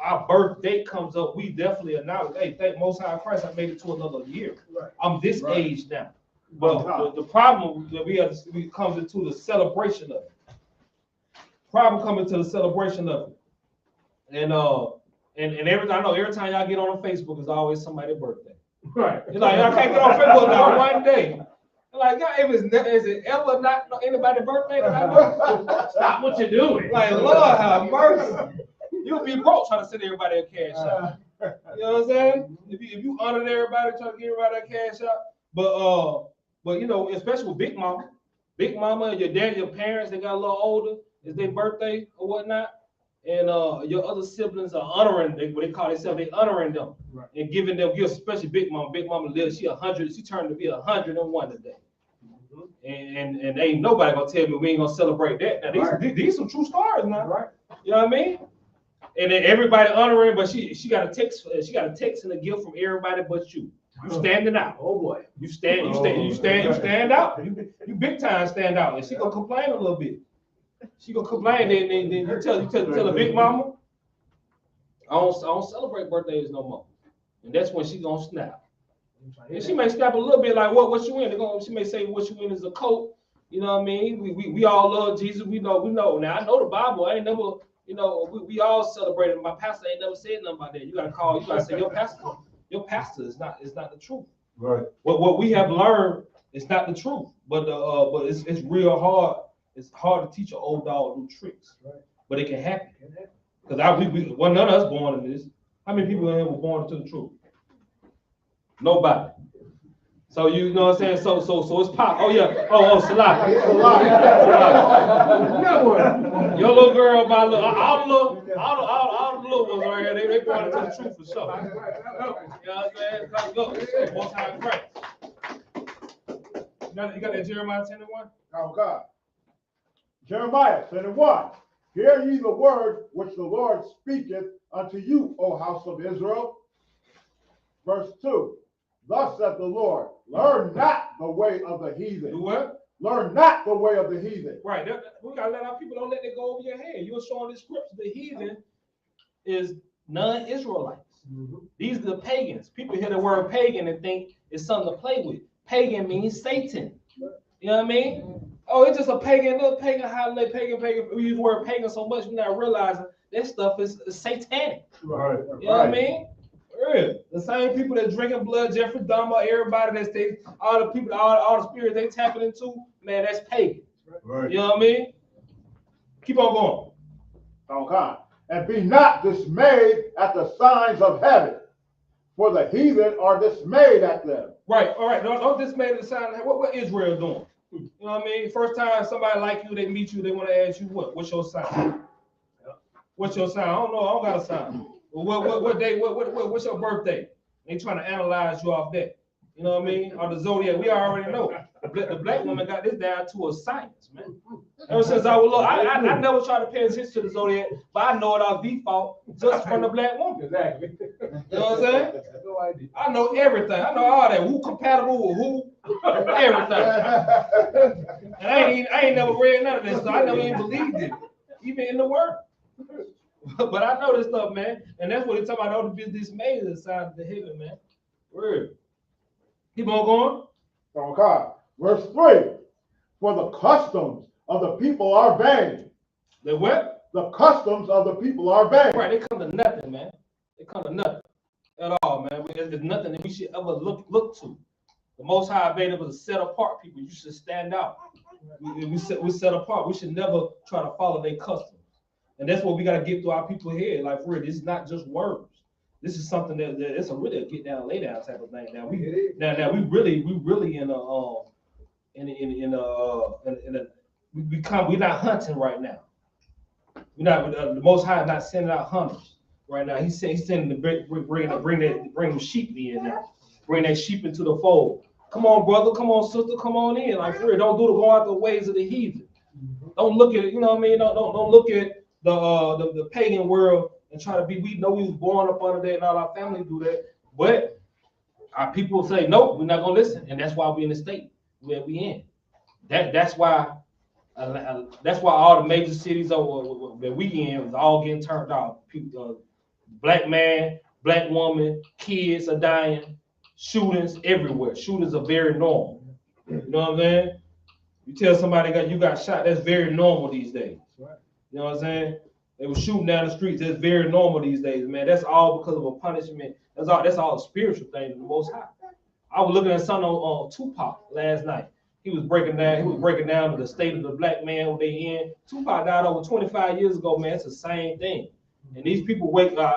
our birth date comes up. We definitely acknowledge, hey, thank Most High Christ, I made it to another year. Right. I'm this age now. But the problem that we comes into the celebration of it. Problem coming to the celebration of it, and every time y'all get on Facebook, it's always somebody's birthday. Right. You're like, y'all can't get on Facebook now one day. Like, God, is it ever not anybody's birthday that I know? Stop what you're doing. Like, Lord have mercy. You'll be broke trying to send everybody a cash out. You know what I'm saying? If you honor everybody, try to give everybody a cash out. But you know, especially with Big Mama, your dad, your parents, they got a little older. It's their birthday or whatnot, and your other siblings are honoring what they call themselves. They honoring them, right, and giving them gifts. Especially Big Mama. Big Mama lives. She 100. She turned to be 101 today. And ain't nobody gonna tell me we ain't gonna celebrate that. Now these some true stories now, right? You know what I mean? And then everybody honoring, but she got a text. She got a text and a gift from everybody but you. You standing out. Oh boy. You stand out. You big time stand out. And she gonna complain a little bit. She gonna complain, then you tell the Big Mama, I don't celebrate birthdays no more. And that's when she gonna snap. And she may snap a little bit like what you in. She may say what you in is a coat. You know what I mean? We all love Jesus. We know. Now I know the Bible. I ain't never, you know, we all celebrated. My pastor ain't never said nothing about that. You gotta say your pastor is not the truth. Right. What we have learned is not the truth. But it's real hard. It's hard to teach an old dog new tricks, right? But it can happen. Because none of us born in this. How many people in here were born into the truth? Nobody. So you know what I'm saying? So it's pop. Oh yeah. Salah. Your little girl, all the little ones right here, they born into the truth for sure. You know what I'm saying? Let's go. Most High Christ. You got that Jeremiah 10:1? Oh God. Jeremiah 10:1. Hear ye the word which the Lord speaketh unto you, O house of Israel. Verse 2. Thus saith the Lord, learn not the way of the heathen. Do what? Learn not the way of the heathen. Right. We gotta let our people, don't let that go over your head. You're showing the scripture. The heathen is non-Israelites. Mm-hmm. These are the pagans. People hear the word pagan and think it's something to play with. Pagan means Satan. You know what I mean? Oh, it's just a little pagan holiday, pagan. We use the word pagan so much we're not realizing that stuff is satanic. Right. You know what I mean? The same people that drinking blood, Jeffrey Dahmer, everybody all the people, all the spirits they tapping into, man, that's pagan. Right. You know what I mean? Keep on going. Oh God. And be not dismayed at the signs of heaven, for the heathen are dismayed at them. Right. All right. Don't dismay at the sign of heaven. What Israel doing? You know what I mean? First time somebody like you, they meet you, they want to ask you what's your sign? What's your sign? I don't know. I don't got a sign. Well, what day? What's your birthday? They trying to analyze you off that. You know what I mean? Or the zodiac. We already know. The black woman got this down to a science, man. Ever since I was little, I never tried to pay attention to the zodiac, but I know it off default just from the black woman. Exactly. You know what I'm saying? No idea. I know everything. I know all that. Who compatible with who? Everything. And I ain't never read none of this, so I never even believed it, even in the word. But I know this stuff, man. And that's what it's talking about. All the business made inside of the heaven, man. Word. Keep on going. Oh God. Verse 3. For the customs of the people are vain. The what? The customs of the people are vain. Right, they come to nothing, man. They come to nothing at all, man. There's nothing that we should ever look to. The Most High made us a set apart people. You should stand out. We set apart. We should never try to follow their customs. And that's what we got to get through our people's head. Like, for real, this is not just words. This is something that it's a really a get down, lay down type of thing. Now we really in we're not hunting right now. We're not the Most High not sending out hunters right now. He's sending bring the sheep in now. Bring that sheep into the fold. Come on, brother. Come on, sister. Come on in. Like, for real, don't go out the ways of the heathen. Don't look at it. You know what I mean? Don't look at the pagan world and try to be. We know we was born up under that, and all our family do that. But our people say nope, we're not gonna listen, and that's why we're in the state where we in. That's why all the major cities that we in is all getting turned off. People, black man, black woman, kids are dying, shootings everywhere. Shootings are very normal. You know what I'm saying? You tell somebody you got shot, that's very normal these days. Right. You know what I'm saying? They were shooting down the streets. That's very normal these days, man. That's all because of a punishment. That's all a spiritual thing of the Most High. I was looking at something on Tupac last night. He was breaking down the state of the black man who they in. Tupac died over 25 years ago, man. It's the same thing. And these people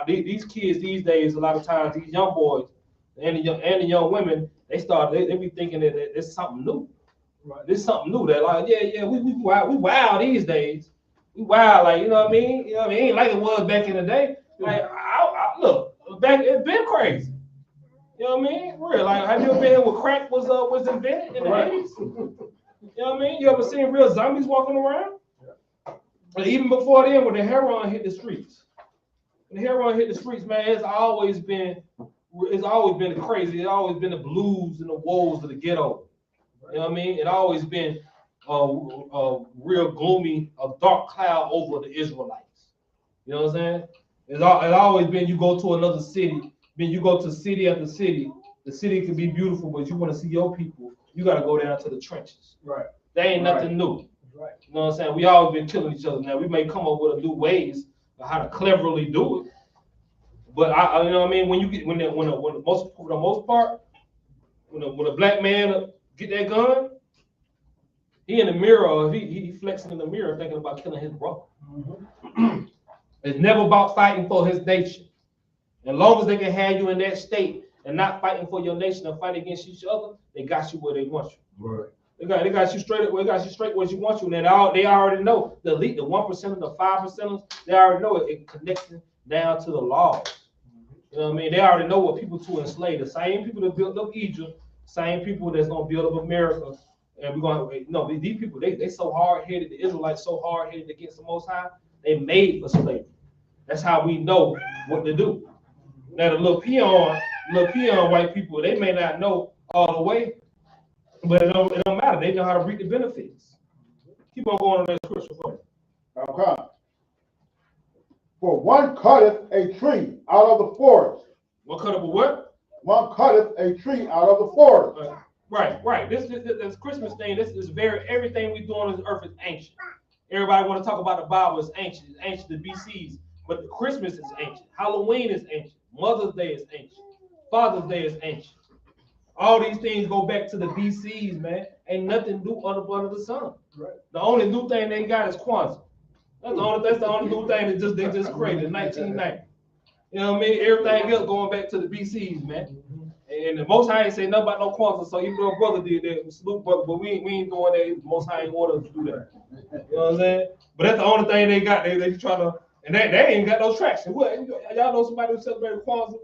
these kids these days, a lot of times, these young boys and the young women, they be thinking that it's something new. Right. This is something new that like, we wild these days. We wild, like, you know what I mean? You know what I mean? Ain't like it was back in the day. Like, look, back it's been crazy. You know what I mean? Real. Like, have you ever been here when crack was invented in the 80s? You know what I mean? You ever seen real zombies walking around? And even before then, when the heroin hit the streets. When the heroin hit the streets, man, it's always been crazy. It's always been the blues and the woes of the ghetto. You know what I mean? It always been a real gloomy, a dark cloud over the Israelites. You know what I'm saying? It's always been you go to another city, then you go to city after city. The city can be beautiful, but you want to see your people, you got to go down to the trenches. Right. That ain't nothing new. Right. You know what I'm saying? We always been killing each other. Now we may come up with a new ways of how to cleverly do it, but you know what I mean? When the most part, when a black man get that gun, he in the mirror, he flexing in the mirror thinking about killing his brother. Mm-hmm. It's never about fighting for his nation. As long as they can have you in that state and not fighting for your nation and fight against each other, they got you where they want you. Right. They got you straight where you want you. And they already know the elite, the 1%, the 5%, they already know it connecting down to the laws. You know what I mean? They already know what people to enslave. The same people that built up Egypt, same people that's gonna build up America. And we're gonna, these people, they so hard-headed, the Israelites so hard-headed against the Most High, they made for slavery. That's how we know what to do. Now the little peon white people, they may not know all the way, but it don't matter. They know how to reap the benefits. Keep on going on that scripture for me. Okay. For one cutteth a tree out of the forest. One cutteth a what? One cutteth a tree out of the forest. Right. This Christmas thing, this is everything we do on this earth is ancient. Everybody want to talk about the Bible is ancient. It's ancient, the BCs. But Christmas is ancient. Halloween is ancient. Mother's Day is ancient. Father's Day is ancient. All these things go back to the BCs, man. Ain't nothing new under the sun. Right. The only new thing they got is Kwanzaa. That's the only new thing that they just created in 1990. You know what I mean? Everything else going back to the BCs, man. And the Most High ain't say nothing about no Kwanzaa, so even though a brother did that, salute brother, but we ain't doing that. The Most High ain't ordered us to do that. You know what I'm saying? But that's the only thing they got. They trying to, and they ain't got no traction. What? Y'all know somebody who celebrated Kwanzaa?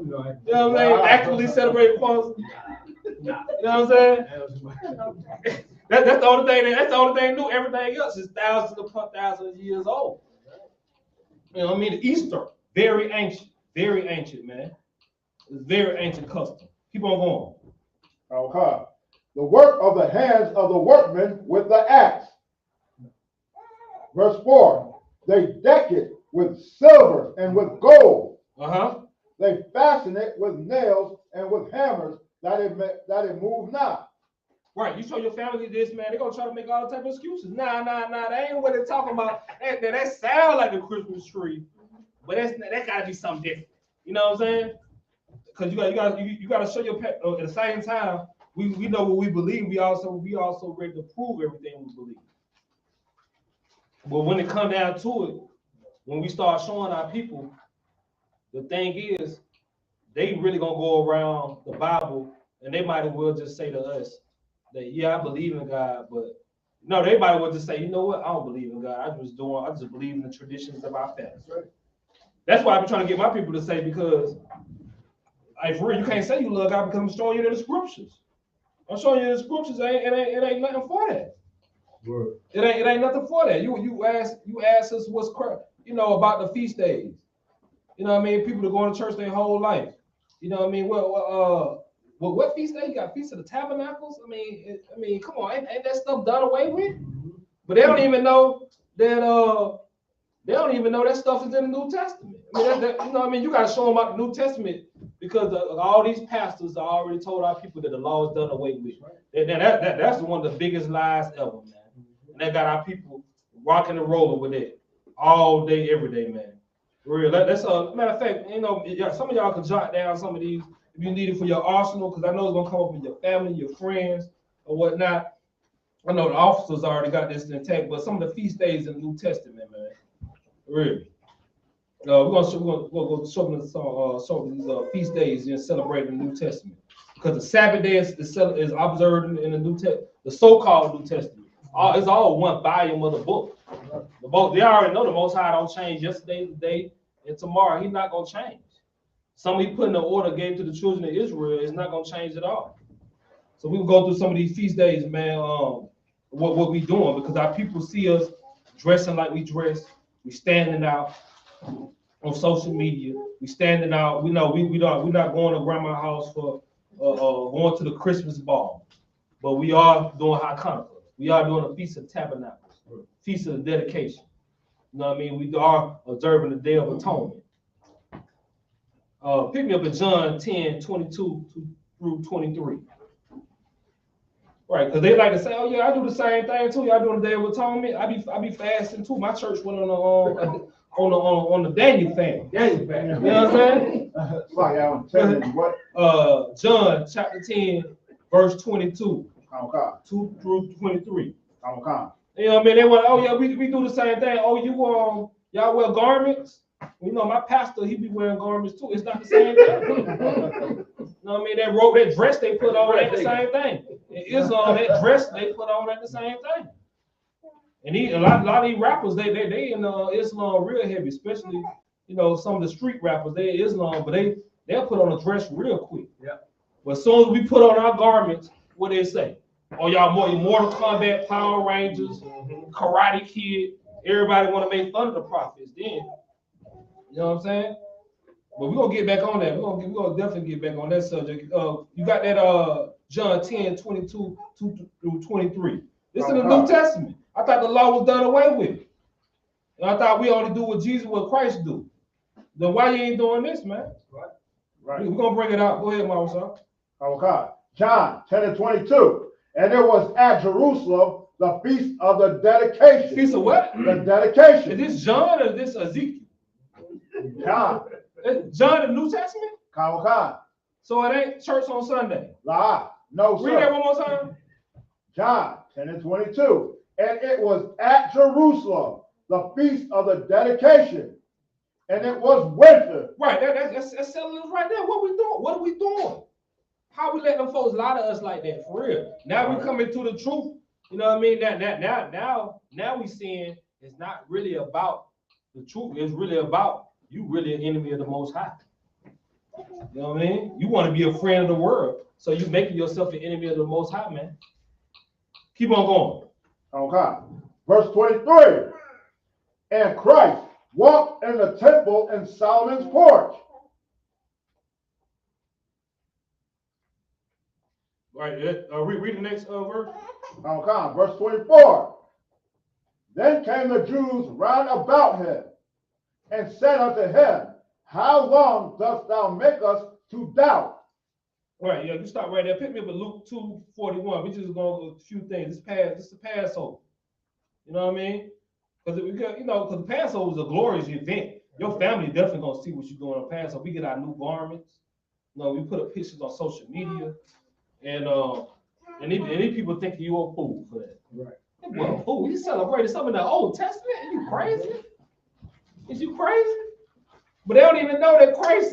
You know what I'm saying? Actually celebrated Kwanzaa. You know what I'm saying? That's the only thing. That's the only thing new. Everything else is thousands upon thousands of years old. You know what I mean? Easter, very ancient, man. It's very ancient custom. Keep on going. Okay. The work of the hands of the workmen with the axe. Verse 4. They deck it with silver and with gold. They fasten it with nails and with hammers that it move not. Right, you show your family this, man, they're gonna try to make all type of excuses. Nah, that ain't what they're talking about. That sound like a Christmas tree, but that gotta be something different. You know what I'm saying? Because you gotta show your pet at the same time. We know what we believe. We also ready to prove everything we believe. But when it come down to it, when we start showing our people, the thing is, they really gonna go around the Bible and they might as well just say to us that, yeah, I believe in God, but no, they might as well just say, you know what, I don't believe in God. I just believe in the traditions of our families. Right? That's why I've been trying to get my people to say, because like, for real, you can't say you love God because I'm showing you in the scriptures. I'm showing you in the scriptures, it ain't nothing for that. Word. It ain't nothing for that. You ask us what's about the feast days. You know what I mean? People that go to church their whole life. You know what I mean? What feast day you got? Feast of the Tabernacles? I mean, come on, ain't that stuff done away with? But they don't even know that that stuff is in the New Testament. I mean, you know what I mean? You got to show them about the New Testament because all these pastors are already told our people that the law is done away with. And that's one of the biggest lies ever, man. And they got our people rocking and rolling with it all day, every day, man. For real. That's matter of fact, some of y'all can jot down some of these if you need it for your arsenal, because I know it's gonna come up with your family, your friends, or whatnot. I know the officers already got this intact, but some of the feast days in the New Testament, man. Really. We're gonna go show them these feast days and celebrate the New Testament, because the Sabbath day is observed in the New Testament, the so-called New Testament. It's all one volume of the book. The book, they already know the Most High don't change yesterday, today, and tomorrow. He's not gonna change. Some he put in the order gave to the children of Israel is not gonna change at all. So we will go through some of these feast days, man. What we doing, because our people see us dressing like we dress. We standing out on social media. We standing out. We know we're not going to grandma's house for going to the Christmas ball, but we are doing Hanukkah. We are doing a Feast of Tabernacles, Feast of Dedication. You know what I mean? We are observing the Day of Atonement. Pick me up at John 10, 22 through 23. Right, because they like to say, oh yeah, I do the same thing too. Y'all doing the Day of Atonement. I be fasting too. My church went on the Daniel family. Daniel family. You know what I'm saying? Like I'm telling you what. John chapter 10, verse 22. Okay. 2 through 23. Okay. You know what I mean? They went, oh yeah, we do the same thing. Oh, y'all wear garments? You know, my pastor, he be wearing garments too. It's not the same thing. You know what I mean? That dress they put on ain't the same thing. Islam, that dress they put on ain't the same thing. And a lot of these rappers, they in Islam real heavy, especially some of the street rappers. They Islam, but they'll put on a dress real quick. Yeah. But as soon as we put on our garments, what they say? Oh, y'all Mortal Kombat, Power Rangers, Karate Kid. Everybody want to make fun of the prophets. Then, you know what I'm saying? But we're gonna get back on that. We're gonna definitely get back on that subject. You got that John 10, 22 through 23. This is the New Testament. I thought the law was done away with. And I thought we only do what Christ do. Then why you ain't doing this, man? Right. We're gonna bring it out. Go ahead, Mama. Okay. John 10 and 22. And it was at Jerusalem the feast of the dedication. Feast of what? The dedication. Is this John or is this Ezekiel? John. John the New Testament? Okay. So it ain't church on Sunday. No, sir. Read that one more time. John 10 and 22. And it was at Jerusalem the feast of the dedication. And it was winter. Right. That's selling us right there. What we doing? What are we doing? How we letting them folks lie to us like that? For real. Now we coming to the truth. You know what I mean? Now we seeing it's not really about the truth. It's really about you really an enemy of the Most High. You know what I mean? You want to be a friend of the world, so you making yourself an enemy of the Most High, man. Keep on going. Okay. Verse 23. And Christ walked in the temple in Solomon's porch. Right. Read the next verse. Okay. Verse 24. Then came the Jews round about him and said unto him, how long dost thou make us to doubt? Right, yeah, you stop right there. Pick me up at Luke 2:41. We just going to a few things. This is the Passover. You know what I mean? Because the Passover is a glorious event. Your family definitely gonna see what you're doing on Passover. We get our new garments. We put up pictures on social media, and any people think you a fool for that. Right. Well, fool, you celebrated something in the Old Testament? Are you crazy? Is you crazy? But they don't even know that Christ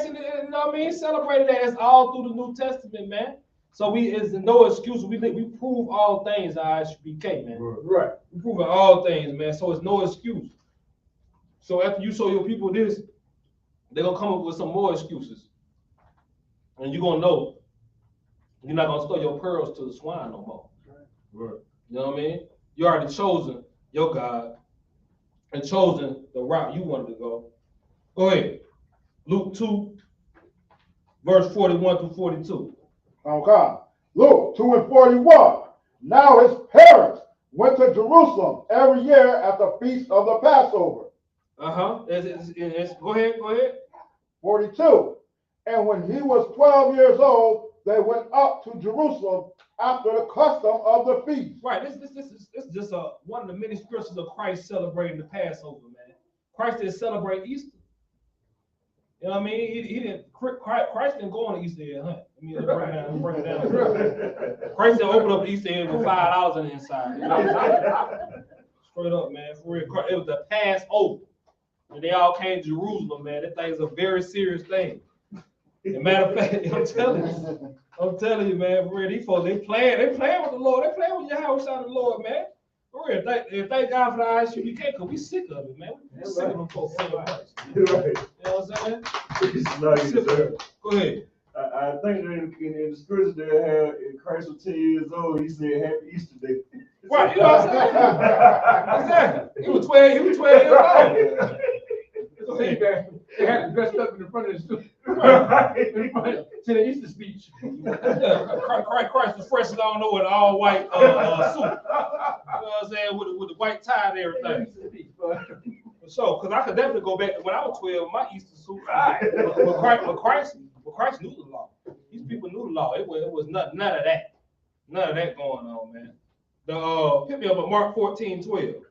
in the, you know what I mean, celebrated that. It's all through the New Testament, man. So it's no excuse. We prove all things, I.S.U.P.K, man. Right. We proving all things, man. So it's no excuse. So after you show your people this, they're gonna come up with some more excuses. And you're gonna know you're not gonna store your pearls to the swine no more. Right. You know what I mean? You already chosen your God and chosen the route you wanted to go. Go ahead. Luke 2, verse 41 through 42. Okay. Luke 2 and 41. Now his parents went to Jerusalem every year at the feast of the Passover. Go ahead. 42. And when he was 12 years old, they went up to Jerusalem after the custom of the feast. Right. This is just one of the many scriptures of Christ celebrating the Passover, man. Christ didn't celebrate Easter. You know what I mean? He didn't. Christ didn't go on the Easter egg hunt. Let me break it down. Christ didn't open up the Easter egg with $5 on the inside. You know? Straight up, man. For real. It was the Passover. And they all came to Jerusalem, man. That thing is a very serious thing. As a matter of fact, I'm telling you, man, for real, these folks, they playing with the Lord. They playing with Yahanna, the Lord, man. For real, thank God for the I.S.U.P.K, because we sick of it, man. We sick of them folks. Right. You know what I'm saying? Go ahead. I think that in the scripture they had, in Christ was 10 years old, he said, Happy Easter Day. Right, you know what I'm saying? Exactly. He was 12 years old. Go ahead. They had it dressed up in the front of the suit. Right. To the Easter speech. Christ was fresh, I don't know, in all white suit. You know what I'm saying? With the white tie and everything. So, because I could definitely go back to when I was 12, my Easter suit. But Christ knew the law. These people knew the law. It was none of that. None of that going on, man. Pick me up at Mark 14:12.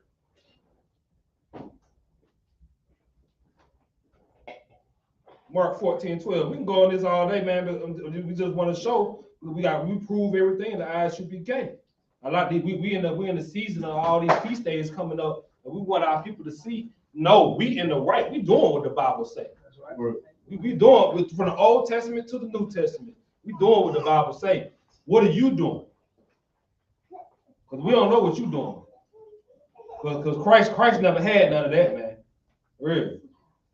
Mark 14:12. We can go on this all day, man, but we just want to show we prove everything in the I.S.U.P.K. We in the season of all these feast days coming up, and we want our people to see. No, we in the right. We doing what the Bible says. That's right. We doing from the Old Testament to the New Testament. We doing what the Bible says. What are you doing? Because we don't know what you're doing. Because Christ never had none of that, man. Really.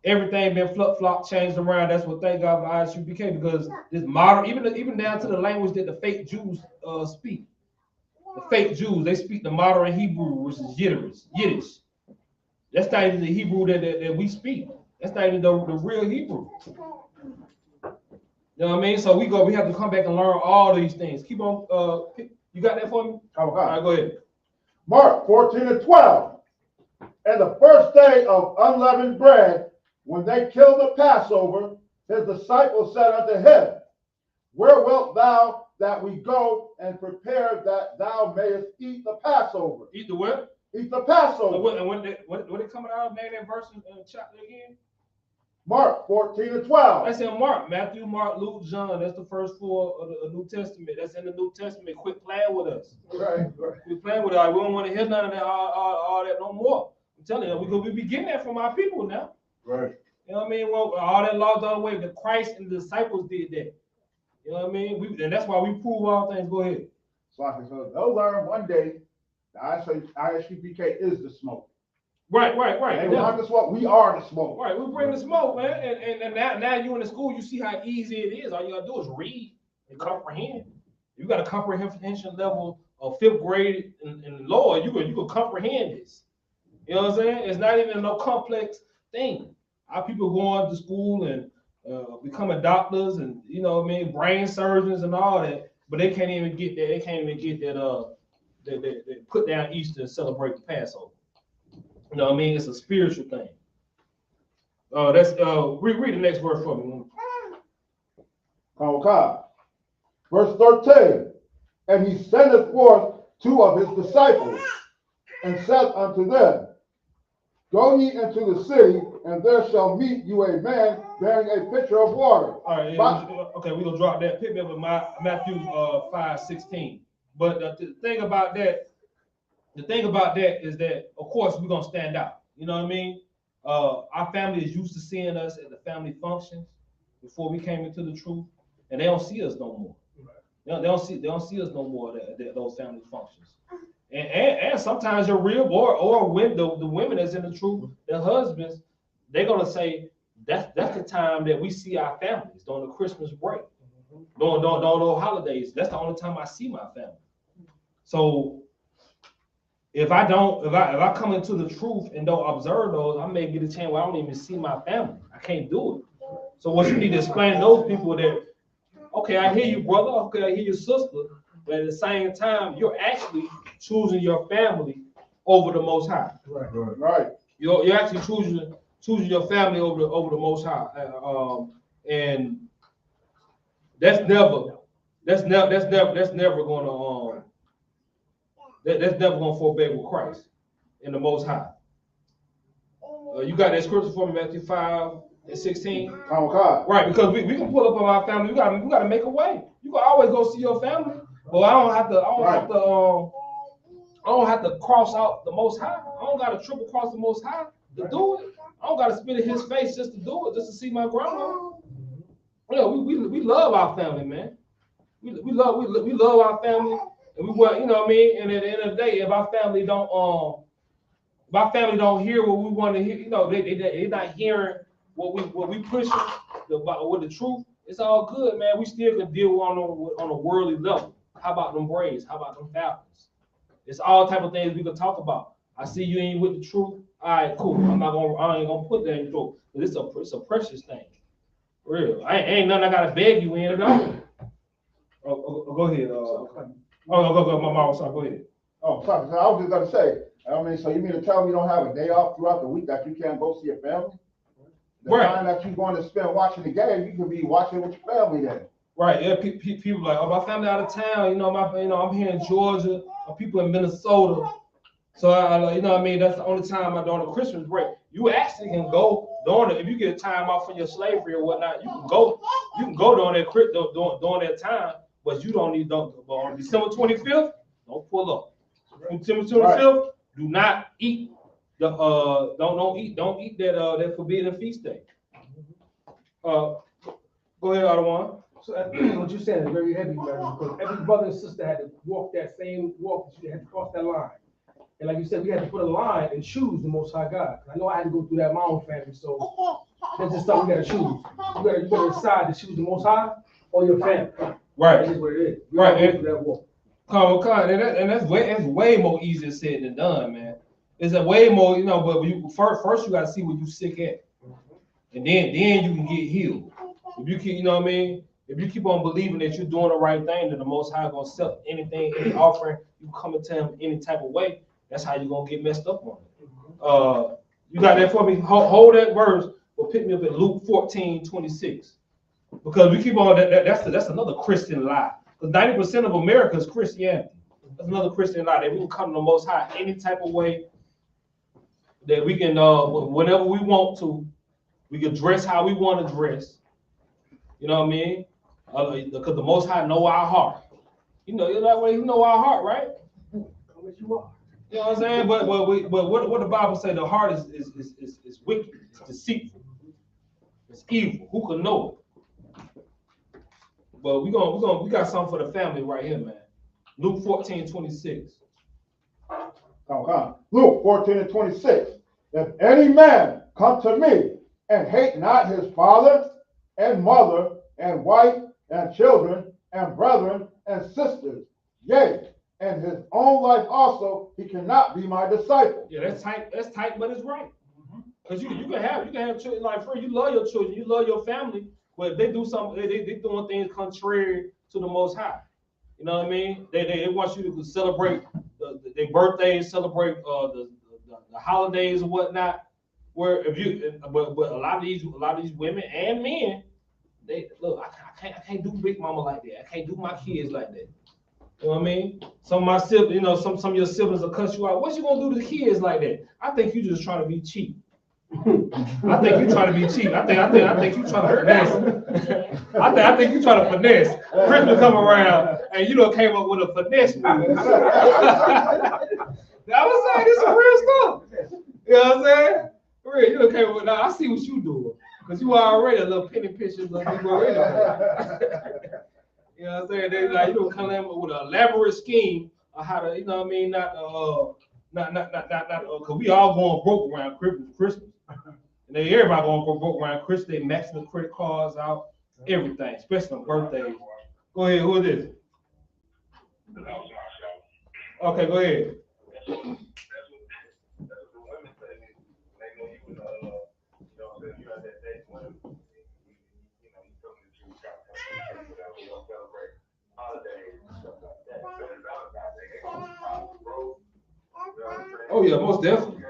Everything been flip-flop, changed around. That's what thank God for I.S.U.P.K, because this modern, even down to the language that the fake Jews speak. The fake Jews, they speak the modern Hebrew, which is Yiddish. That's not even the Hebrew that we speak. That's not even the real Hebrew. You know what I mean? So we have to come back and learn all these things. Keep on. You got that for me? Okay. All right, go ahead. Mark 14:12. And the first day of unleavened bread, when they killed the Passover, his disciples said unto him, Where wilt thou that we go and prepare that thou mayest eat the Passover? Eat the what? Eat the Passover. And what they coming out of, man, that verse in chapter again? Mark 14:12. That's in Mark. Matthew, Mark, Luke, John. That's the first four of the New Testament. That's in the New Testament. Quit playing with us. Right. Quit playing with us. We don't want to hear none of that, all that no more. I'm telling you, we be getting that from our people now. Right. You know what I mean? Well, all that law done away. The Christ and the disciples did that. You know what I mean? And that's why we prove all things. Go ahead. So they'll learn one day the I.S.U.P.K is the smoke. Right. They learn the smoke. We are the smoke. Right. We bring the smoke, man. And now you in the school, you see how easy it is. All you gotta do is read and comprehend. You got a comprehension level of 5th grade and lower. You can comprehend this. You know what I'm saying? It's not even no complex thing. Our people going to school and becoming doctors and, you know what I mean, brain surgeons and all that, but they can't even get that. They can't even get that. They put down Easter and celebrate the Passover. You know what I mean? It's a spiritual thing. That's read the next verse for me. Okay. Verse 13. And he sendeth forth 2 of his disciples, and said unto them, Go ye into the city, and there shall meet you a man bearing a pitcher of water. All right, yeah, okay, we're gonna drop that. Pick me up with Matthew 5:16. But the thing about that is that of course we're gonna stand out. You know what I mean? Our family is used to seeing us at the family functions before we came into the truth, and they don't see us no more. They don't see us no more at those family functions. And sometimes you're real, or when the women that's in the truth, their husbands, they're gonna say that's the time that we see our families during the Christmas break, during those holidays. That's the only time I see my family. So if I come into the truth and don't observe those, I may get a chance where I don't even see my family. I can't do it. So what you need to explain to those people that, okay, I hear you, brother. Okay, I hear your sister. But at the same time, you're actually choosing your family over the Most High. Right. You're actually choosing your family over the Most High. And that's never gonna that's never gonna forbid with Christ in the Most High. You got that scripture for me, Matthew 5:16. Right, because we can pull up on our family. We gotta make a way. You can always go see your family, but I don't have to cross out the Most High. I don't gotta triple cross the Most High to do it. I don't gotta spit in his face just to do it, just to see my grandma. Yeah, we love our family, man. We love our family, and we want, you know what I mean. And at the end of the day, if our family don't hear what we want to hear, you know, they're not hearing what we pushing with the truth. It's all good, man. We still can deal on a worldly level. How about them Braves? How about them Falcons? It's all type of things we can talk about. I see you ain't with the truth. All right, cool. I ain't gonna put that in through. But it's a precious thing. Real. Ain't nothing I gotta beg you in at all. Go ahead. Go. My mom, sorry. Go ahead. Oh, sorry. So I was just gonna say. I mean, so you mean to tell me you don't have a day off throughout the week that you can't go see your family? The time that you're going to spend watching the game, you can be watching with your family then. Right. Yeah. People like, oh, my family out of town. You know, I'm here in Georgia. My people in Minnesota. So you know what I mean. That's the only time during the Christmas break. You actually can go during it if you get time off from your slavery or whatnot. You can go during that time, but you don't need on December 25th. Don't pull up. December 25th. Do not eat don't eat that forbidden feast day. Go ahead, Adawan. So what you're saying is very heavy, man, because every brother and sister had to walk that same walk. You had to cross that line, and like you said, we had to put a line and choose the Most High God. I know I had to go through that in my own family, so that's just something we gotta choose. You gotta decide to choose the Most High or your family. Right. That is what it is. We right. Go through that walk. And that's way more easier said than done, man. It's a way more, you know, but first you got to see what you sick at, and then you can get healed. If you keep, you know what I mean, if you keep on believing that you're doing the right thing, that the Most High gonna accept anything, any offering you come into Him any type of way, that's how you're gonna get messed up on it. You got that for me? Hold that verse, but pick me up at Luke 14:26, because we keep on that's another Christian lie. Because 90% of America is Christianity. That's another Christian lie, that we can come to the Most High any type of way, that we can, whenever we want to, we can dress how we want to dress. You know what I mean? Because the Most High know our heart. You know, that way you know our heart, right? How much you are. You know what I'm saying? But what the Bible say? The heart is wicked, it's deceitful, it's evil. Who can know it? But we got something for the family right here, man. Luke 14:26. Luke 14:26. If any man come to me and hate not his father and mother and wife and children and brethren and sisters, yea, and his own life also, he cannot be my disciple. Yeah, that's tight, but it's right. Because you can have children like free. You love your children, you love your family, but if they do something, they doing things contrary to the Most High. You know what I mean? They want you to celebrate their birthdays, celebrate the holidays and whatnot. Where but a lot of these women and men, they look, I can't do Big Mama like that. I can't do my kids like that. You know what I mean? Some of my siblings, you know, some of your siblings will cuss you out. What you gonna do to the kids like that? I think you just trying to be cheap. I think you trying to be cheap. I think you trying to finesse. I think you trying to finesse. Christmas come around and you done came up with a finesse move. I was saying this is real stuff. You know what I'm saying? Real, you okay with now? I see what you doing. Because you already a little penny picture, little Negro anyway. You know what I'm saying? They like, you know, come in with an elaborate scheme of how to, you know what I mean, because we all going broke around Christmas. And then everybody going broke around Christmas. They maximum credit cards out, everything, especially on birthdays. Go ahead, who is this? Okay, go ahead. Oh yeah, most definitely.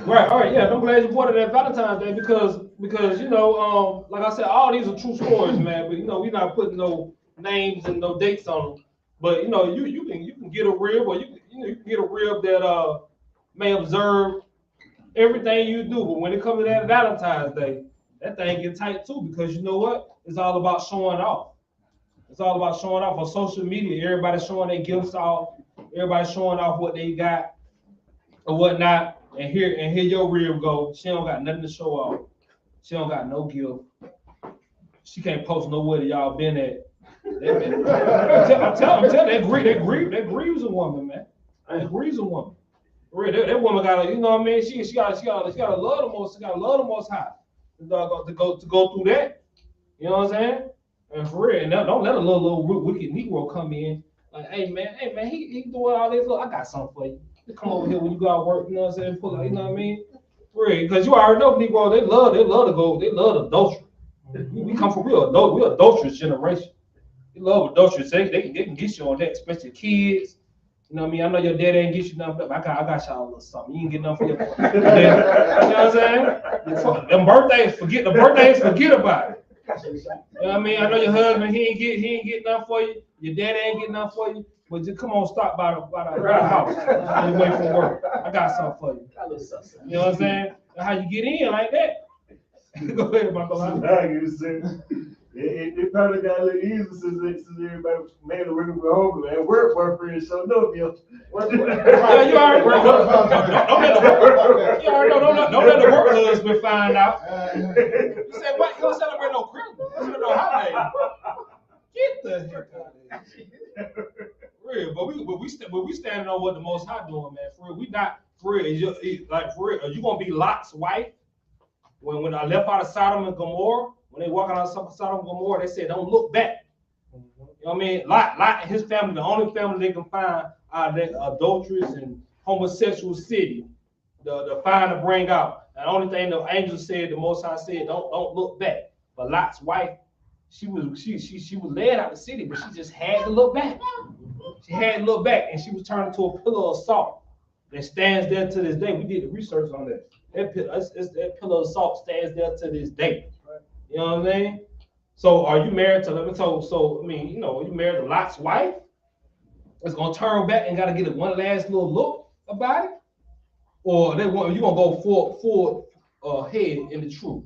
Right, all right, yeah. I'm glad you brought it that Valentine's Day because you know, like I said, all these are true stories, man. But you know, we're not putting no names and no dates on them. But you know, you can get a rib, or you can get a rib that may observe everything you do. But when it comes to that Valentine's Day, that thing get tight too, because you know what? It's all about showing off. It's all about showing off on social media. Everybody's showing their gifts off. Everybody's showing off what they got or whatnot. And here your rib go. She don't got nothing to show off. She don't got no gift. She can't post nowhere that y'all been at. I'm telling that grieves a woman, man. That grieves a woman. That woman got to, you know what I mean? She got to love the most. She got to love the Most High to go through that. You know what I'm saying? And for real, and don't let a little wicked Negro come in. Like, hey man, he doing all this. Look, I got something for you. Come over here when you go to work. You know what I'm saying? Pull out, you know what I mean? For real, because you already know Negro, they love to go. They love adultery. We come from we're adulterous generation. We love adultery. So they can get you on that, especially kids. You know what I mean? I know your dad ain't get you nothing, but I got y'all a little something. You ain't get nothing for your you know what I'm saying? Them birthdays, forget about it. You know what I mean? I know your husband, he ain't get nothing for you. Your dad ain't get nothing for you. But just come on, stop by the house on your way from work. I got something for you. You know what I'm saying? That's how you get in like that. Go ahead, Michael. It probably got a little easier since everybody made a working from home and work boyfriend showed up, yo. You already don't let the work husband find out. You said what? You don't celebrate no Christmas. You don't know holiday. Get the heck out of here. Real, but we standing on what the Most High doing, man. For real, we not for real. Like for real, are you gonna be Lot's wife? When I left out of Sodom and Gomorrah, when they walk out of Sodom and Gomorrah, they said, "Don't look back." You know what I mean? Lot and his family, the only family they can find are that adulterous and homosexual city, the fire to bring out. And the only thing the angel said, the Most High said, don't look back. But Lot's wife, she was led out of the city, but she just had to look back. She had to look back, and she was turned into a pillar of salt that stands there to this day. We did the research on that. That pillar of salt stands there to this day. You know what I mean? So are you married to them? So I mean, you know, you married to Lot's wife? It's gonna turn back and gotta get one last little look about it, or you gonna go full head in the truth.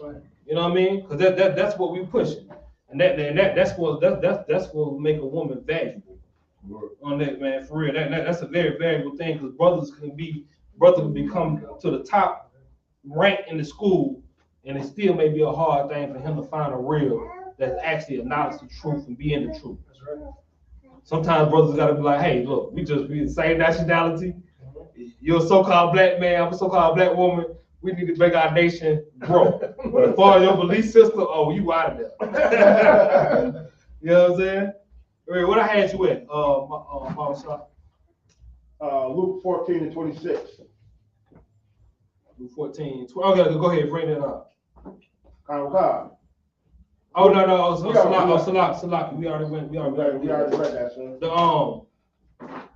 Right. You know what I mean? Because that's what we pushing, and that's what make a woman valuable. On that, man, for real, that's a very valuable thing, because brothers can become to the top rank in the school, and it still may be a hard thing for him to find a real that's actually acknowledge the truth and be in the truth. That's right. Sometimes brothers gotta be like, hey, look, we the same nationality. You're a so-called black man, I'm a so-called black woman. We need to make our nation grow. But as far as your belief system, oh, you out of there. You know what I'm saying? What I had you at, Mama Shah? Luke 14:26. Luke 14. Okay, go ahead, bring that up. Oh no, Salaki. We already read that, sir. All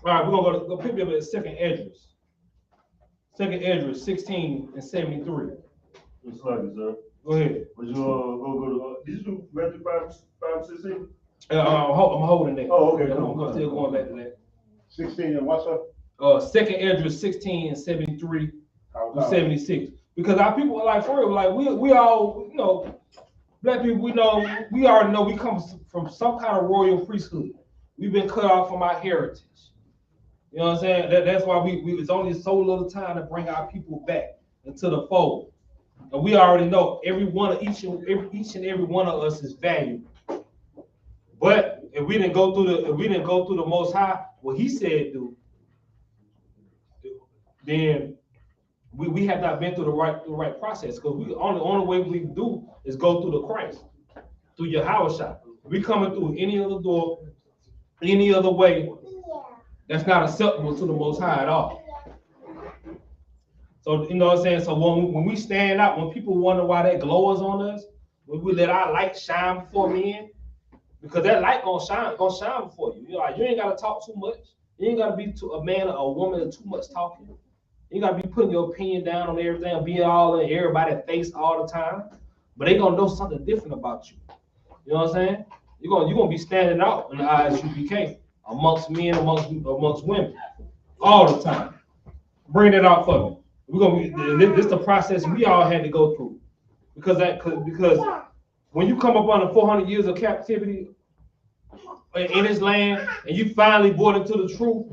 right, we're gonna go pick up at Second Esdras 16 and 73. It's like it, sir. Go ahead. Would you go to? Did you do Matthew 5:16? I'm holding that. Oh, okay. I'm still going back to that. 16 and what, sir? Second Esdras 16 and 73 to 76. Because our people are like, for real, like we all, you know, black people, we already know we come from some kind of royal priesthood. We've been cut off from our heritage. You know what I'm saying? That's why we it's only so little time to bring our people back into the fold. And we already know each and every one of us is valuable. But if we didn't go through the Most High, what He said do, then we have not been through the right process. Because we only way we do is go through the Christ, through Yahanna. We coming through any other door, any other way, that's not acceptable to the Most High at all. So you know what I'm saying. So when we stand out, when people wonder why that glow is on us, when we let our light shine before men, because that light gonna shine before you. You know, like, you ain't gotta talk too much. You ain't gotta be a man or a woman of too much talking. You gotta be putting your opinion down on everything, and being all in everybody's face all the time. But they gonna know something different about you. You know what I'm saying? You're gonna be standing out in the I.S.U.P.K. amongst men, amongst women, all the time. Bring it out for me. We're gonna be this the process we all had to go through, because when you come up on the 400 years of captivity in this land and you finally brought into the truth,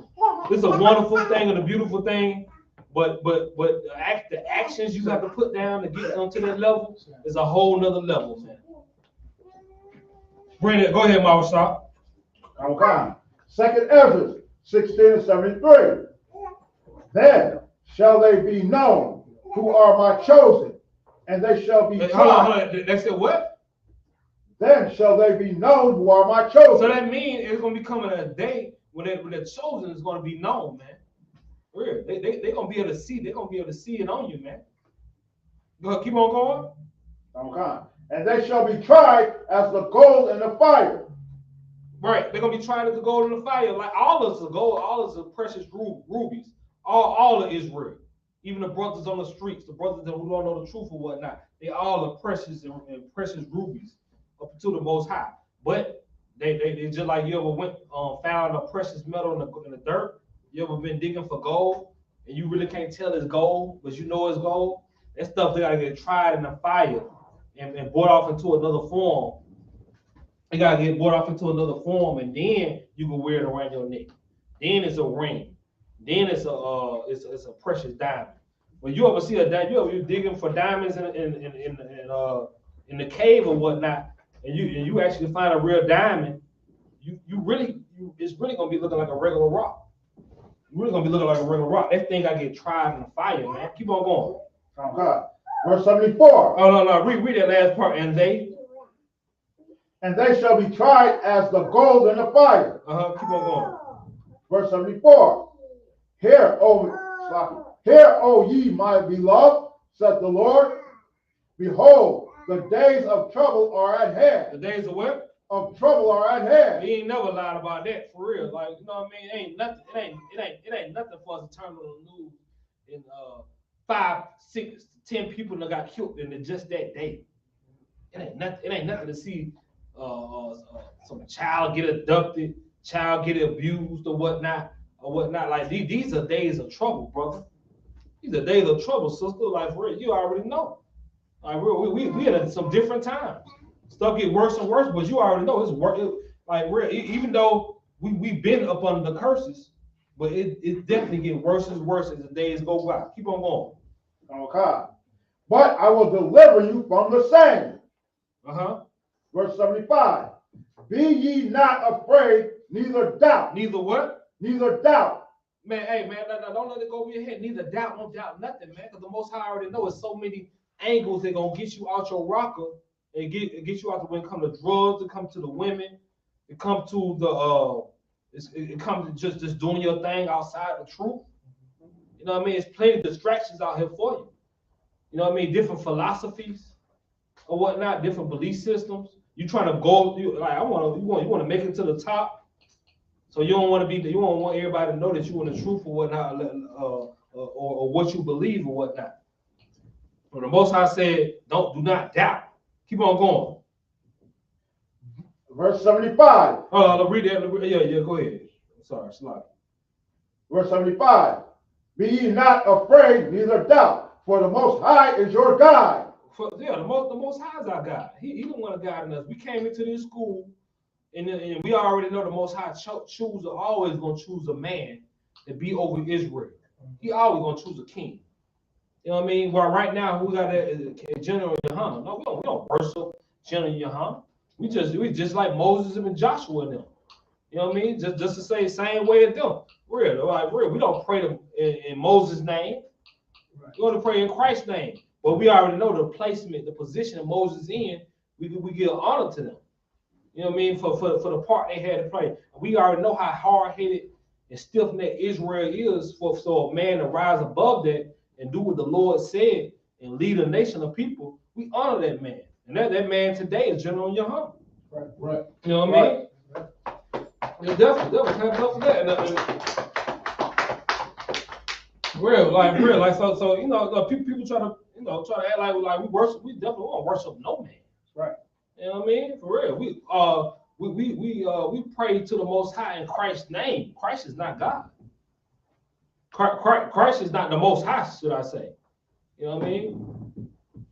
it's a wonderful thing and a beautiful thing. But the actions you have to put down to get onto that level is a whole nother level, man. Bring it. Go ahead, Marshall. Okay. 2nd Ezra 16:73. Then shall they be known who are my chosen, and they shall be tried. Hold on. They said what? Then shall they be known who are my chosen. So that means it's gonna be coming a day when the chosen is gonna be known, man. For real. They gonna be able to see. They're gonna be able to see it on you, man. Go ahead, keep on going. Okay. And they shall be tried as the gold in the fire. Right. They're gonna be tried as the gold in the fire. Like all of us are gold, all of us are precious rubies. All of Israel. Even the brothers on the streets, the brothers that who don't know the truth or whatnot, they all are precious and precious rubies up to the Most High. But they just like you ever went found a precious metal in the dirt. You ever been digging for gold and you really can't tell it's gold, but you know it's gold? That stuff they gotta get tried in the fire and brought off into another form. They gotta get brought off into another form, and then you can wear it around your neck. Then it's a ring. Then it's a precious diamond. When you ever see a diamond, you digging for diamonds in the cave or whatnot, and you actually find a real diamond, it's really gonna be looking like a regular rock. You're really gonna be looking like a regular rock. That thing gotta get tried in the fire, man. Keep on going. Oh God. Verse 74. Oh no, read that last part. And they shall be tried as the gold in the fire. Keep on going. Verse 74. Hear, O ye my beloved, said the Lord. Behold, the days of trouble are at hand. The days of what? Of trouble are at hand. He ain't never lied about that, for real. Like, you know what I mean? It ain't nothing. It ain't nothing for us to turn on the news and 5, 6, 10 people that got killed in just that day. It ain't nothing to see some child get abducted, child get abused or whatnot. Like these are days of trouble, brother. These are days of trouble, sister. Like, for real, you already know. Like, we in some different times. Stuff get worse and worse, but you already know it's worse. Like, real, even though we've been up under the curses, but it definitely get worse and worse as the days go by. Keep on going. Okay. But I will deliver you from the same. Verse 75. Be ye not afraid, neither doubt. Neither what? Neither doubt. Man, hey, man, don't let it go over your head. Neither doubt, don't doubt nothing, man. Because the Most High already know it's so many angles that gonna get you out your rocker and get you out when it comes to drugs, it comes to the women, it comes to it comes to just doing your thing outside the truth. You know what I mean? It's plenty of distractions out here for you. You know what I mean? Different philosophies or whatnot, different belief systems. You trying to go, you want to make it to the top. So you don't want everybody to know that you in the truth or whatnot, or what you believe or whatnot. But the Most High said, do not doubt. Keep on going. Verse 75. Read that. Yeah, go ahead. Sorry, slide. Verse 75. Be ye not afraid, neither doubt, for the Most High is your guide. The Most High is our God. He the one guiding us. We came into this school And we already know the Most High always gonna choose a man to be over Israel. He always gonna choose a king. You know what I mean? Well, right now we got a General Yahanna. No, we don't worship General Yahanna. We just like Moses and Joshua and them. You know what I mean? Just to say the same way as them. Real. We don't pray in Moses' name. Right. We want to pray in Christ's name. But we already know the placement, the position of Moses in. We give honor to them. You know what I mean? For the part they had to play. We already know how hard-headed and stiff-necked Israel is for a man to rise above that and do what the Lord said and lead a nation of people. We honor that man. And that man today is General Yahanna. Right. You know what I mean? Yeah, definitely have enough of that. Real, so you know, people try to act like we worship. We definitely won't worship no man. Right. You know what I mean? For real. We pray to the Most High in Christ's name. Christ is not God. Christ is not the Most High, should I say? You know what I mean?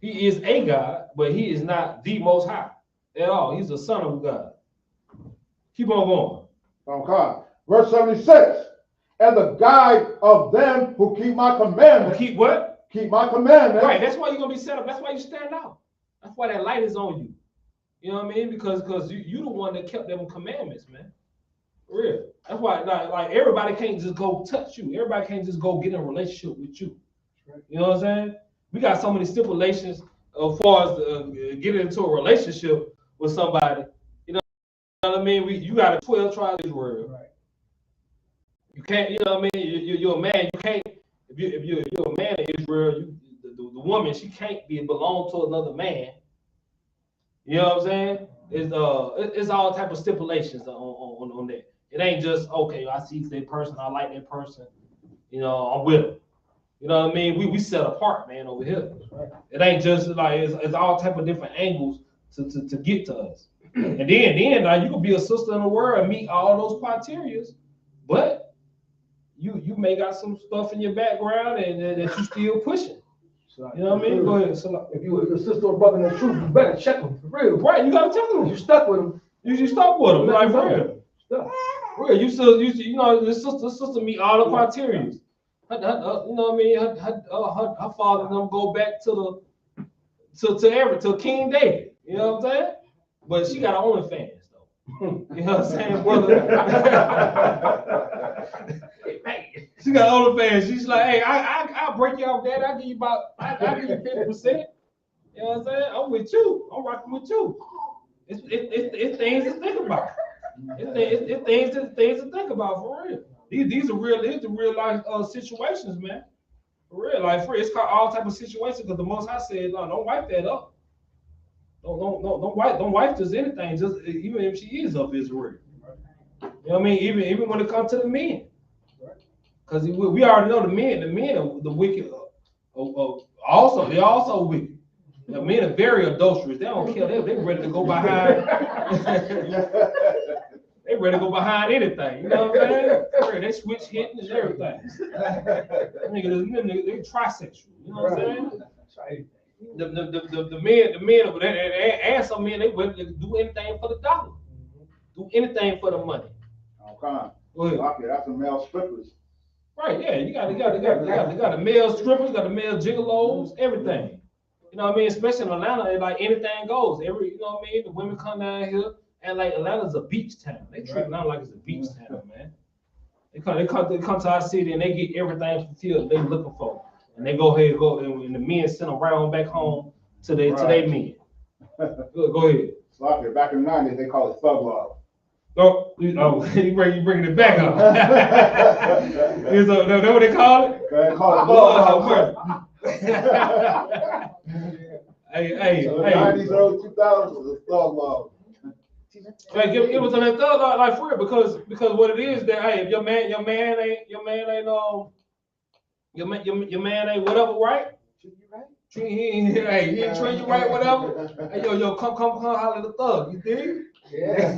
He is a God, but he is not the Most High at all. He's the Son of God. Keep on going. Okay. Verse 76. And the guide of them who keep my commandments. Keep what? Keep my commandments. Right. That's why you're gonna be set up. That's why you stand out. That's why that light is on you. You know what I mean? Because you the one that kept them commandments, man. For real. That's why like everybody can't just go touch you. Everybody can't just go get in a relationship with you. You know what I'm saying? We got so many stipulations as far as getting into a relationship with somebody. You know what I mean? You got a 12 tribes of Israel. Right. You can't, you know what I mean? You're a man. You can't, if you're a man in Israel, the woman, she can't belong to another man. You know what I'm saying? It's all type of stipulations on that. It ain't just, okay, I see that person, I like that person, you know, I'm with them. You know what I mean? We set apart, man, over here. Right. It ain't just like, it's all type of different angles to get to us. And then now you can be a sister in the world and meet all those criteria, but you may got some stuff in your background and that you still pushing. You know what I mean? Go ahead. So if you're a sister or brother in the truth, you better check them for real. Right, you gotta check them. You stuck with them. You stuck with them, like real. Stuck. Real. You know, the sister meet all the criteria. You know what I mean? Her father and them go back to King David. You know what I'm saying? But she got her OnlyFans though. You know what I'm saying, brother? She got OnlyFans. She's like, hey, I'll break you off that. I'll give you 50%. You know what I'm saying? I'm with you. I'm rocking with you. It's things to think about. It's things to think about for real. These are real life situations, man. For real, like for real, it's called all type of situations because the Most High said, no, don't wipe that up. Don't wipe just anything, just even if she is of Israel. You know what I mean? Even when it comes to the men. Because we already know the men are the wicked. They're also wicked. The men are very adulterous. They don't care. They ready to go behind. They ready to go behind anything. You know what I'm saying? They switch hitting and everything. They trisexual. You know what I'm saying? The men, and some men, they ready to do anything for the dollar. Do anything for the money. Okay. Okay, that's a male strippers. Right, yeah, you got the male strippers, got the male gigolos, everything. You know what I mean? Especially in Atlanta, it's like anything goes. You know what I mean? The women come down here and like Atlanta's a beach town. They treat Atlanta like it's a beach town, man. They come to our city and they get everything fulfilled they looking for, and they go ahead and the men send them right back home to their men. Go ahead. Okay, back in the 90s, they call it thug love. Oh, you bringing it back up. Is that what they call it? They call it love. Hey. 90s, early 2000s was thug love. Like it was an thug love, like for real, because what it is that hey, if your man ain't whatever, right? He ain't treat you right, whatever. Hey, yo, come holler at the thug, you dig? Yeah.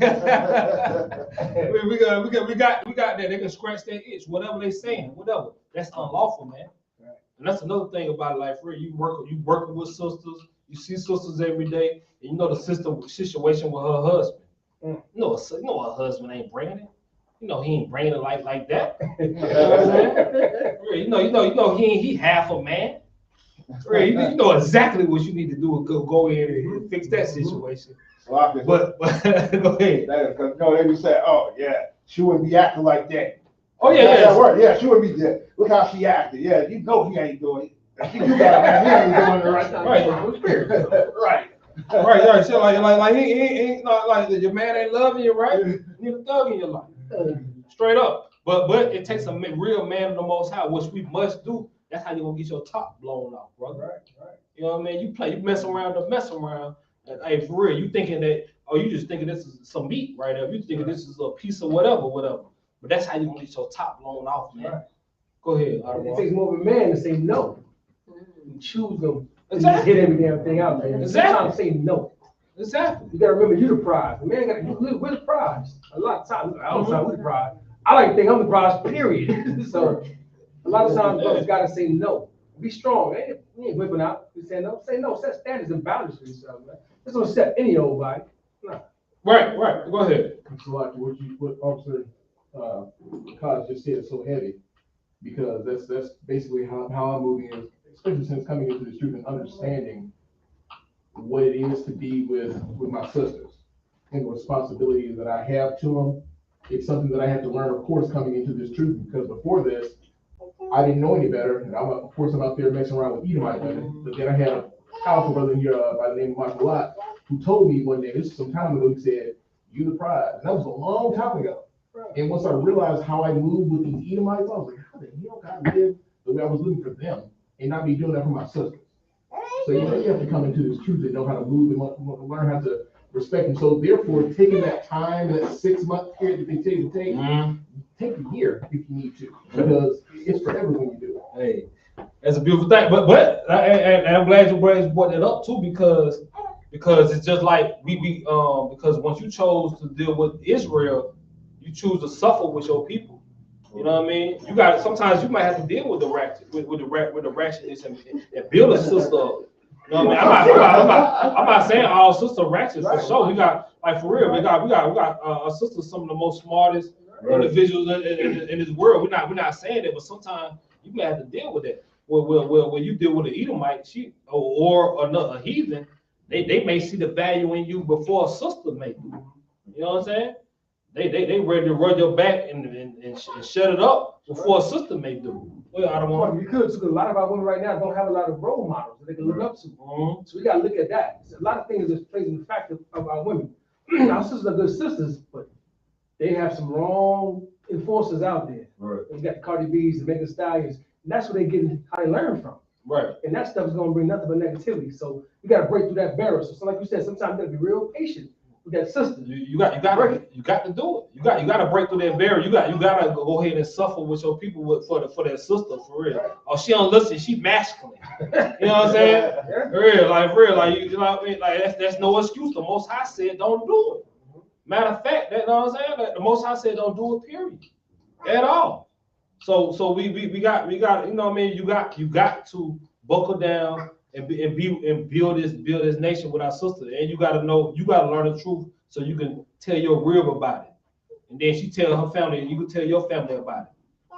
we got that. They can scratch that itch, whatever they saying, whatever. That's unlawful, man. Right. And that's another thing about it, like for you working with sisters, you see sisters every day, and you know the situation with her husband. You know a husband ain't bringing it. You know he ain't bringing it like that. You know what I'm saying? You know he half a man. You know exactly what you need to do. Go in and fix that situation. But go ahead. No, they would say, oh yeah, she wouldn't be acting like that. Oh yeah, That word. Yeah, she wouldn't be there. Look how she acted. Yeah, you know he ain't doing it. You got it, he ain't doing it right. Right. Right. So like he ain't not like your man ain't loving you, right? You need a thug in your life. Straight up. But it takes a real man of the Most High, which we must do. That's how you gonna get your top blown off, brother. Right. You know what I mean? You mess around to mess around. And, hey, for real, you thinking that, you just thinking this is some meat right there. You thinking this is a piece of whatever. But that's how you gonna get your top blown off, man. Right. Go ahead. It takes more of a man to say no. You choose them. Exactly. Hit every damn thing out there. Exactly. Sometimes say no. Exactly. You gotta remember you the prize. The man we're the prize. A lot of times, I don't we're the prize. I like to think I'm the prize, period. So a lot of times brothers gotta say no. Be strong. You ain't whipping out. You say no. Say no. Set standards and boundaries for yourself, man. Just don't set any old body. No. Right. Go ahead. So like what Officer Kaz just said is so heavy, because that's basically how I'm moving is, especially since coming into this truth and understanding what it is to be with my sisters and the responsibilities that I have to them. It's something that I had to learn, of course, coming into this truth, because before this, I didn't know any better. And I'm out there messing around with Edomite women. But then I had a powerful brother here by the name of Michael Lott, who told me one day, this is some time ago, he said, "You the prize." And that was a long time ago. And once I realized how I moved with these Edomites, I was like, how the hell can I live the way I was living for them and not be doing that for my sisters? So you have to come into this truth and know how to move and learn how to respect them. So therefore, taking that time, that 6-month period that they tell you to take a year if you need to, because it's forever when you do it. Hey, that's a beautiful thing. But and I'm glad you brought that up too, because it's just like because once you chose to deal with Israel, you choose to suffer with your people. You know what I mean? Sometimes you might have to deal with the ratchetness and build a sister up. You know what I mean? I'm not saying all sister ratchets for sure. We got, like, for real, we got our sisters, some of the most smartest individuals in this world. We're not saying that, but sometimes you may have to deal with that. When you deal with an Edomite, or another heathen, they may see the value in you before a sister may do. You know what I'm saying? They ready to run your back and shut it up before a sister may do. Well, I don't want. You could. So a lot of our women right now don't have a lot of role models that they can look up to. So we got to look at that. So a lot of things that plays in the factor of our women. Our sisters are good sisters, but they have some wrong enforcers out there. Right. You got the Cardi B's, the Megan Stallions, and that's where they get how they learn from. Right. And that stuff is going to bring nothing but negativity. So you got to break through that barrier. So like you said, sometimes you got to be real patient with that sister. You got to do it. You got to break through that barrier. You got to go ahead and suffer with your people for that sister, for real. Right. Oh, she don't listen. She masculine. You know what I'm saying? For real, like you know what I mean? Like that's no excuse. The Most High said don't do it. Matter of fact, that, you know what I'm saying? Like, the Most High said don't do it. Period. At all. So we got you know what I mean? You got to buckle down and build this nation with our sister. And you got to learn the truth so you can tell your rib about it. And then she tell her family, and you can tell your family about it.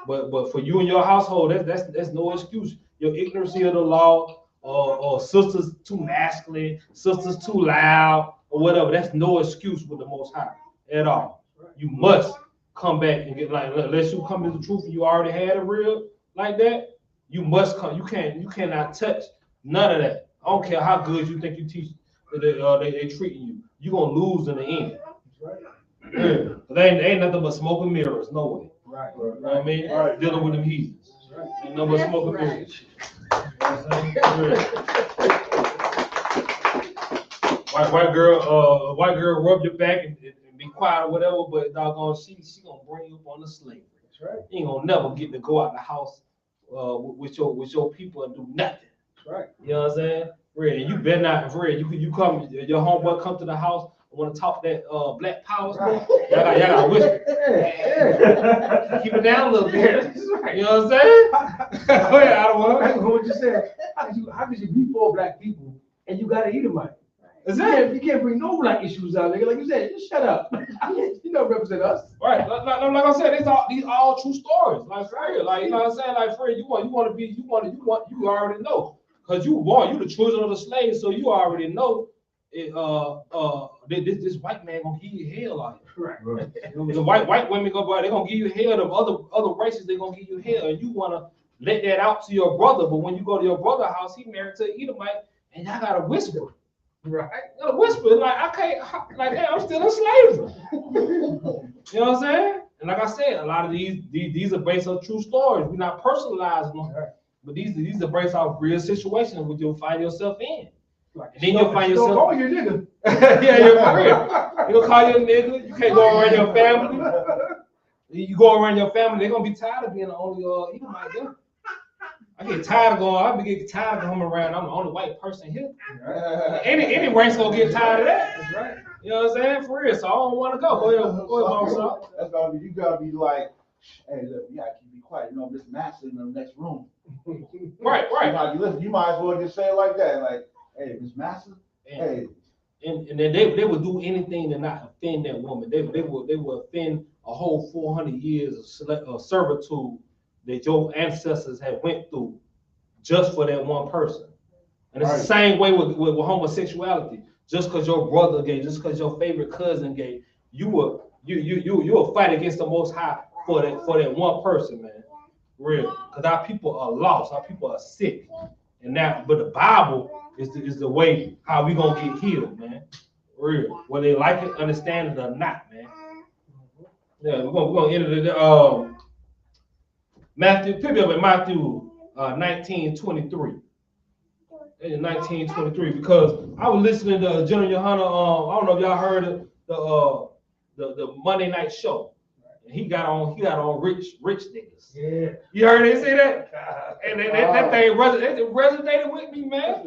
But for you and your household, that's no excuse. Your ignorancy of the law, or sisters too masculine, sisters too loud, or whatever. That's no excuse with the Most High at all. You must come back and get, like, unless you come to the truth and you already had a rib like that, you must come. You cannot touch none of that. I don't care how good you think you teach they treating you. You're gonna lose in the end. Right. They ain't nothing but smoke and mirrors, no way. Right. You know what I mean? Right. Dealing with them heathens. Right. Ain't nothing but smoke and mirrors. White girl rub your back and be quiet or whatever, but doggone, she gonna bring you up on the slavery. That's right. You ain't gonna never get to go out the house with your people and do nothing. That's right. You know what I'm saying? Red, you better not, Red. You come, your homeboy come to the house and want to talk that black power stuff. Y'all got whisper. Yeah. Keep it down a little bit. Right. You know what I'm saying? Go ahead, I don't want. What you said? How could you be for black people and you got to eat them right? You can't bring no black issues out, nigga. Like you said, just shut up. You don't represent us. Right, like I said, these all true stories. Like for real, like you know what I'm saying. Like for real, you already know, cause you the children of the slaves, so you already know. This white man gonna give you hell, like Right. the white women they gonna give you hell. The other races they gonna give you hell, and you wanna let that out to your brother. But when you go to your brother's house, he married to an Edomite, and y'all gotta whisper. Right. You gotta whisper like I can't, like hey, I'm still in slavery. You know what I'm saying? And like I said, a lot of these are based on true stories. We're not personalizing them, but these are based off real situations which you'll find yourself in. Like, And then you'll find yourself. Don't call your nigga. Yeah, you're for real. You'll call your nigga. You can't go around your family. You go around your family, they're gonna be tired of being the only Edomite there. I get tired of going. I get tired of coming around. I'm the only white person here. Any race gonna get tired of that. That's right. You know what I'm saying? For real. So I don't want to go. Go ahead, Mama. That's gotta be, you gotta be like, hey, look, you gotta keep quiet. You know, Miss Master in the next room. Right. You might as well just say it like that. Like, hey, Miss Master, hey. And then they would do anything to not offend that woman. They would offend a whole 400 years of servitude that your ancestors had went through just for that one person. And it's the same way with homosexuality. Just because your brother gay, just because your favorite cousin gay, you will fight against the Most High for that one person, man. Real, because our people are lost, our people are sick, but the Bible is the way how we gonna get healed, man. Real, whether they like it, understand it or not, man. Yeah, we're gonna enter the Matthew 19:23. 19:23, because I was listening to General Yahanna. I don't know if y'all heard the Monday night show. And he got on rich niggas. Yeah. You heard they say that? And that thing resonated with me, man.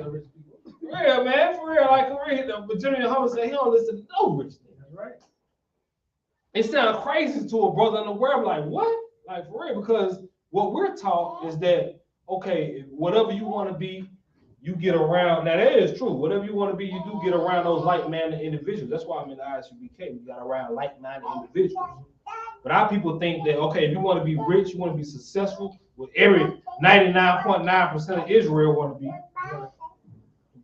Real, man, for real. Like for real. But General Yahanna said he don't listen to no rich niggas, right? It sounds crazy to a brother in the world. Like what? Like for real, because what we're taught is that okay, whatever you want to be, you get around. Now that is true. Whatever you want to be, you do get around those like-minded individuals. That's why I'm in the I.S.U.P.K. We got around like-minded individuals. But our people think that okay, if you want to be rich, you want to be successful, with every 99.9% of Israel want to be,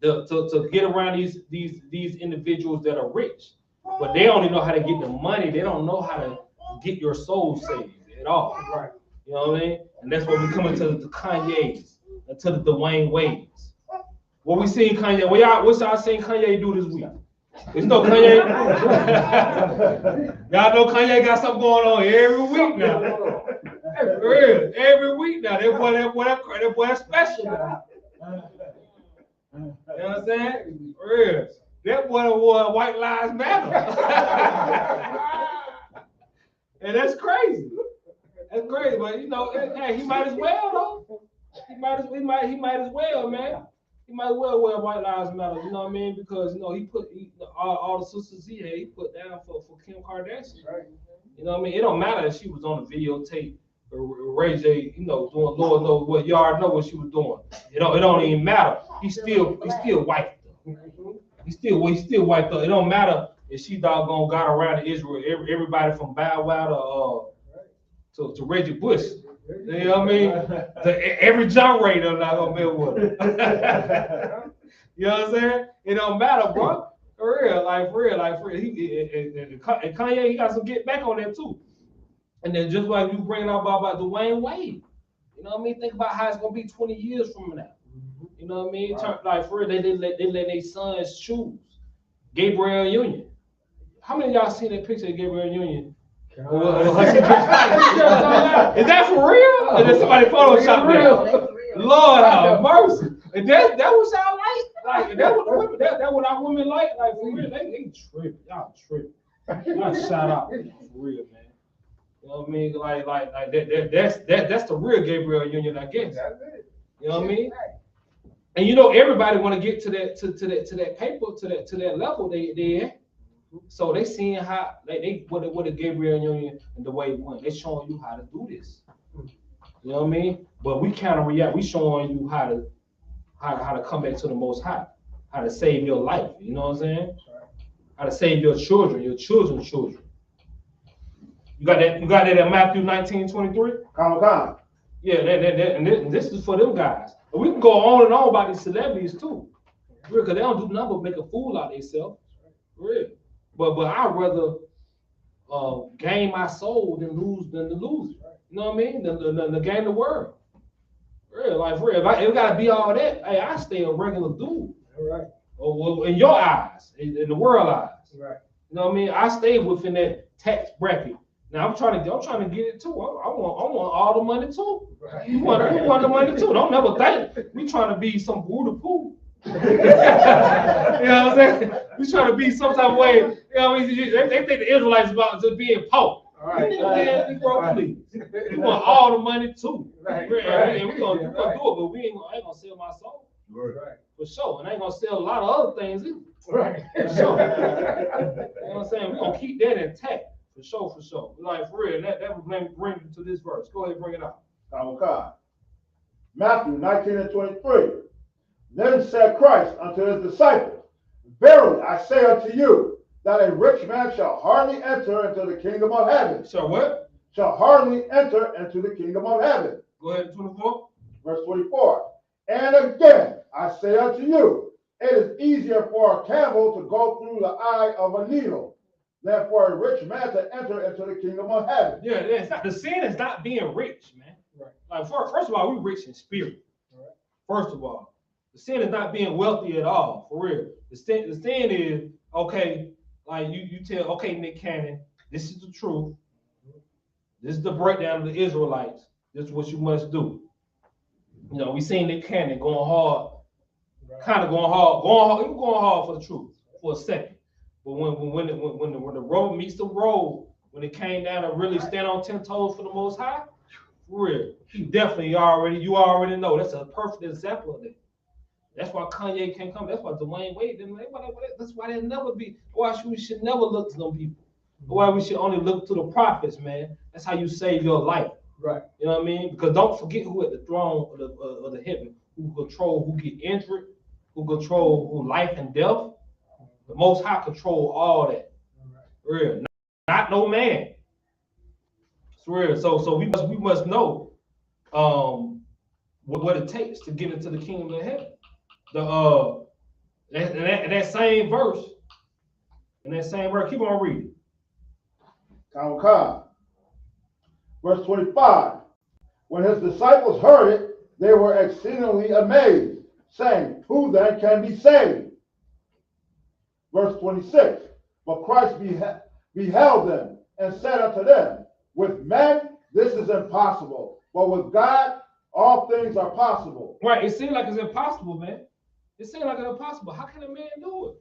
to get around these individuals that are rich, but they only know how to get the money. They don't know how to get your soul saved at all. Right. You know what I mean? And that's where we come into the Kanye's, to the Dwayne Wades. What we seen Kanye, what y'all seen Kanye do this week? There's no Kanye. Y'all know Kanye got something going on every week now. Every week now. That boy special now. You know what I'm saying? Real. That boy wore White Lives Matter. And that's crazy. That's crazy, but you know, hey, he might as well though. He might as well, man. He might as well wear White Lives Matter, you know what I mean? Because you know he put all the sisters he put down for Kim Kardashian. Right. You know what I mean? It don't matter if she was on the videotape or Ray J, you know, doing Lord knows what. You already know what she was doing. It don't even matter. He's still white though. He's still white though. It don't matter if she doggone got around to Israel. Everybody from Bow Wow to Reggie Bush. You know what I mean? Every generator not gonna be with her. You know what I'm saying? It don't matter, bro. For real. And Kanye, he got some get back on that too. And then just like you bringing up about Dwayne Wade, you know what I mean? Think about how it's gonna be 20 years from now. You know what I mean? Right. Like for real, they let their sons choose. Gabriel Union. How many of y'all seen that picture of Gabriel Union? Is that for real? Or did somebody Photoshop that? Lord have mercy. And that was y'all like that what the women, that what our women like for real, they tripping. Y'all tripping. Y'all shout out for real, man. You know what I mean? Like that's the real Gabriel Union, I guess. You know what I mean? And you know everybody want to get to that paper, to that level they at. So they seeing how what the Gabriel Union and the way it went. They showing you how to do this. You know what I mean? But we counter react. We showing you how to come back to the Most High. how to save your life. You know what I'm saying? How to save your children, your children's children. You got that? You got that in Matthew 19:23? Come. Yeah, and this is for them guys. But we can go on and on about these celebrities too, because they don't do nothing but make a fool out of themselves. Real. But I'd rather gain my soul than to lose it. You know what I mean? Than gain the world. Real, like real. If it gotta be all that, hey, I stay a regular dude. All right. Or in your eyes, in the world eyes. Right. You know what I mean? I stay within that tax bracket. Now I'm trying to get it too. I want all the money too. Right. You want the money too. Don't never think we trying to be some Buddha poo. You know what I'm saying? We trying to be some type of way. You know what I mean? They think the Israelites about just being poor. All right. Please. We want all the money too. Right. And we gonna do it, but I ain't gonna sell my soul. Right. For sure. And I ain't gonna sell a lot of other things either. Right. For sure. You know what I'm saying? We're gonna keep that intact. For sure. Like for real. That would bring me to this verse. Go ahead and bring it out. Okay. Matthew 19:23. Then said Christ unto his disciples, verily I say unto you, that a rich man shall hardly enter into the kingdom of heaven. So what? Shall hardly enter into the kingdom of heaven. Go ahead, 24. Verse 24. And again, I say unto you, it is easier for a camel to go through the eye of a needle than for a rich man to enter into the kingdom of heaven. Yeah, it's not, the sin is not being rich, man. Right. Like first of all, we rich in spirit. Right. First of all, the sin is not being wealthy at all, for real. The sin is, okay, like you tell, okay, Nick Cannon, this is the truth. This is the breakdown of the Israelites. This is what you must do. You know, we seen Nick Cannon going hard, kind of going hard, even going hard for the truth for a second. But when the road meets the road, when it came down to really stand on 10 toes for the Most High, for real, he definitely you already know. That's a perfect example of that. That's why Kanye can't come. That's why Dwayne Wade didn't. That's why they never be. Why we should never look to them people. Why we should only look to the prophets, man. That's how you save your life. Right. You know what I mean? Because don't forget who at the throne of the heaven, who control, who get injured, who control who life and death. The Most High control all that. Real, not no man. It's real. So we must know what it takes to get into the kingdom of heaven. That same verse, keep on reading. Okay. Verse 25. When his disciples heard it, they were exceedingly amazed, saying, who then can be saved? Verse 26. But Christ beheld them and said unto them, with men this is impossible, but with God all things are possible. Right, it seems like it's impossible, man. It seems like it's impossible. How can a man do it?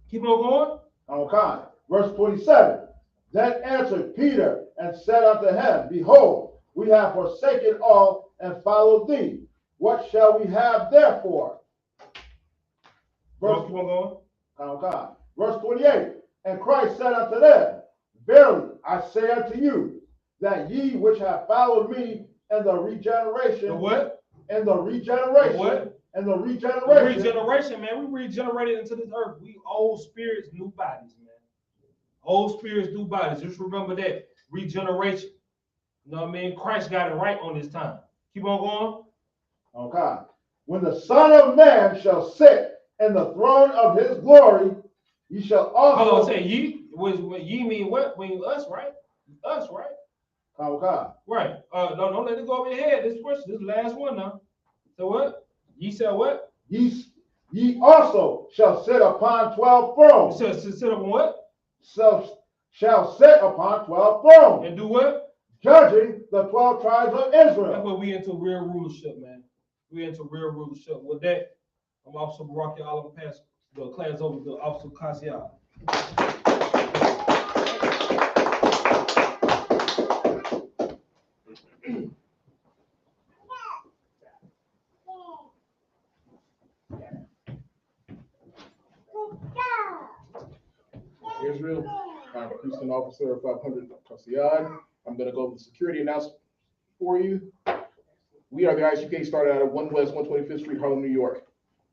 Keep on going. Okay. Verse 27. Then answered Peter and said unto him, behold, we have forsaken all and followed thee. What shall we have therefore? Keep on going. Okay. Verse 28. And Christ said unto them, verily I say unto you, that ye which have followed me in the regeneration. The what? In the regeneration. The what? In the regeneration. Regeneration, man. We regenerated into this earth. We old spirits, new bodies, man. Old spirits, new bodies. Just remember that. Regeneration. You know what I mean? Christ got it right on this time. Keep on going. Okay. When the Son of Man shall sit in the throne of his glory, ye shall also. Hold on, say ye. Ye mean what? When us, right? Us, right? Okay. Right. Don't let it go over your head. This question, this is the last one now. So what? Ye shall what? Ye also shall sit upon 12 thrones. Sit up on what? Shall sit upon 12 thrones. And do what? Judging the 12 tribes of Israel. That's what we into real rulership, man. We into real rulership. With that, I'm Officer Baraki. I'm gonna pass the class over to Officer Kasiya. Israel, I'm Christian Officer 500 Kasiad. I'm going to go over the security announcement for you. We are the I.S.U.P.K. started out at 1 West 125th Street, Harlem, New York.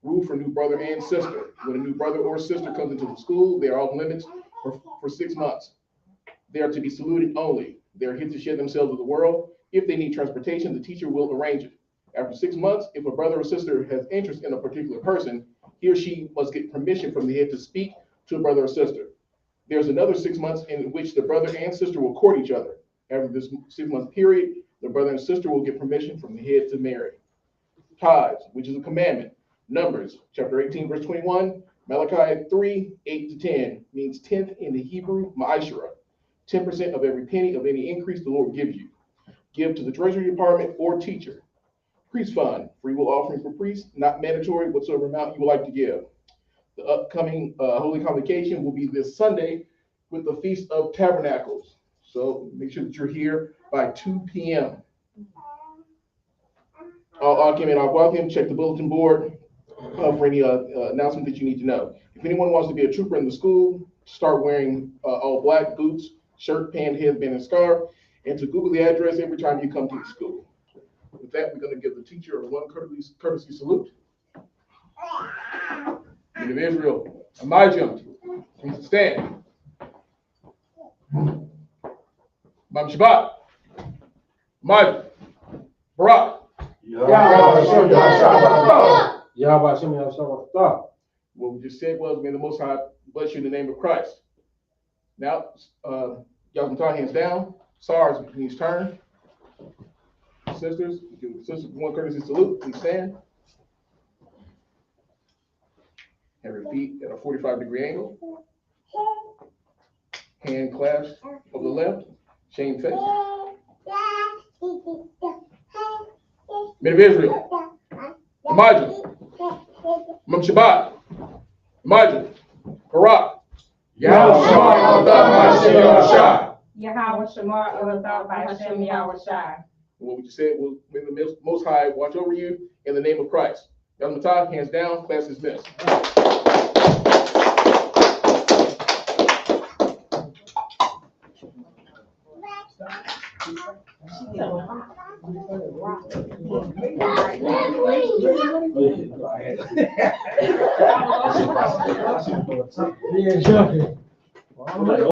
Rule for new brother and sister. When a new brother or sister comes into the school, they are off limits for 6 months. They are to be saluted only. They are here to share themselves with the world. If they need transportation, the teacher will arrange it. After 6 months, if a brother or sister has interest in a particular person, he or she must get permission from the head to speak to a brother or sister. There's another 6 months in which the brother and sister will court each other. After this 6-month period, the brother and sister will get permission from the head to marry. Tithes, which is a commandment. Numbers, chapter 18, verse 21, Malachi 3, 8 to 10, means 10th in the Hebrew, ma'ashera, 10% of every penny of any increase the Lord gives you. Give to the treasury department or teacher. Priest fund, free will offering for priests, not mandatory, whatsoever amount you would like to give. The upcoming Holy Convocation will be this Sunday with the Feast of Tabernacles. So make sure that you're here by 2 p.m. I'll come in, I'll welcome, check the bulletin board for any announcement that you need to know. If anyone wants to be a trooper in the school, start wearing all black boots, shirt, pant, headband, and scarf, and to Google the address every time you come to the school. With that, we're going to give the teacher one courtesy salute. Men of Israel, Amijah, please stand. Mam Shabbat, Amijah, Barak. What we just said was, may the Most High bless you in the name of Christ. Now, y'all can tie hands down. SARS means turn. Sisters, give sisters one courtesy salute. Please stand. Have your feet at a 45-degree angle. Hand clasped over the left. Shame face. Men of Israel. Amijah. Mam Shabbat. Amijah. Barak. Yahweh Shamar Elodah B'Hashem Yahweh Shai. What we just said was, may the Most High watch over you in the name of Christ. Yahanna, hands down, class dismissed. Yeah,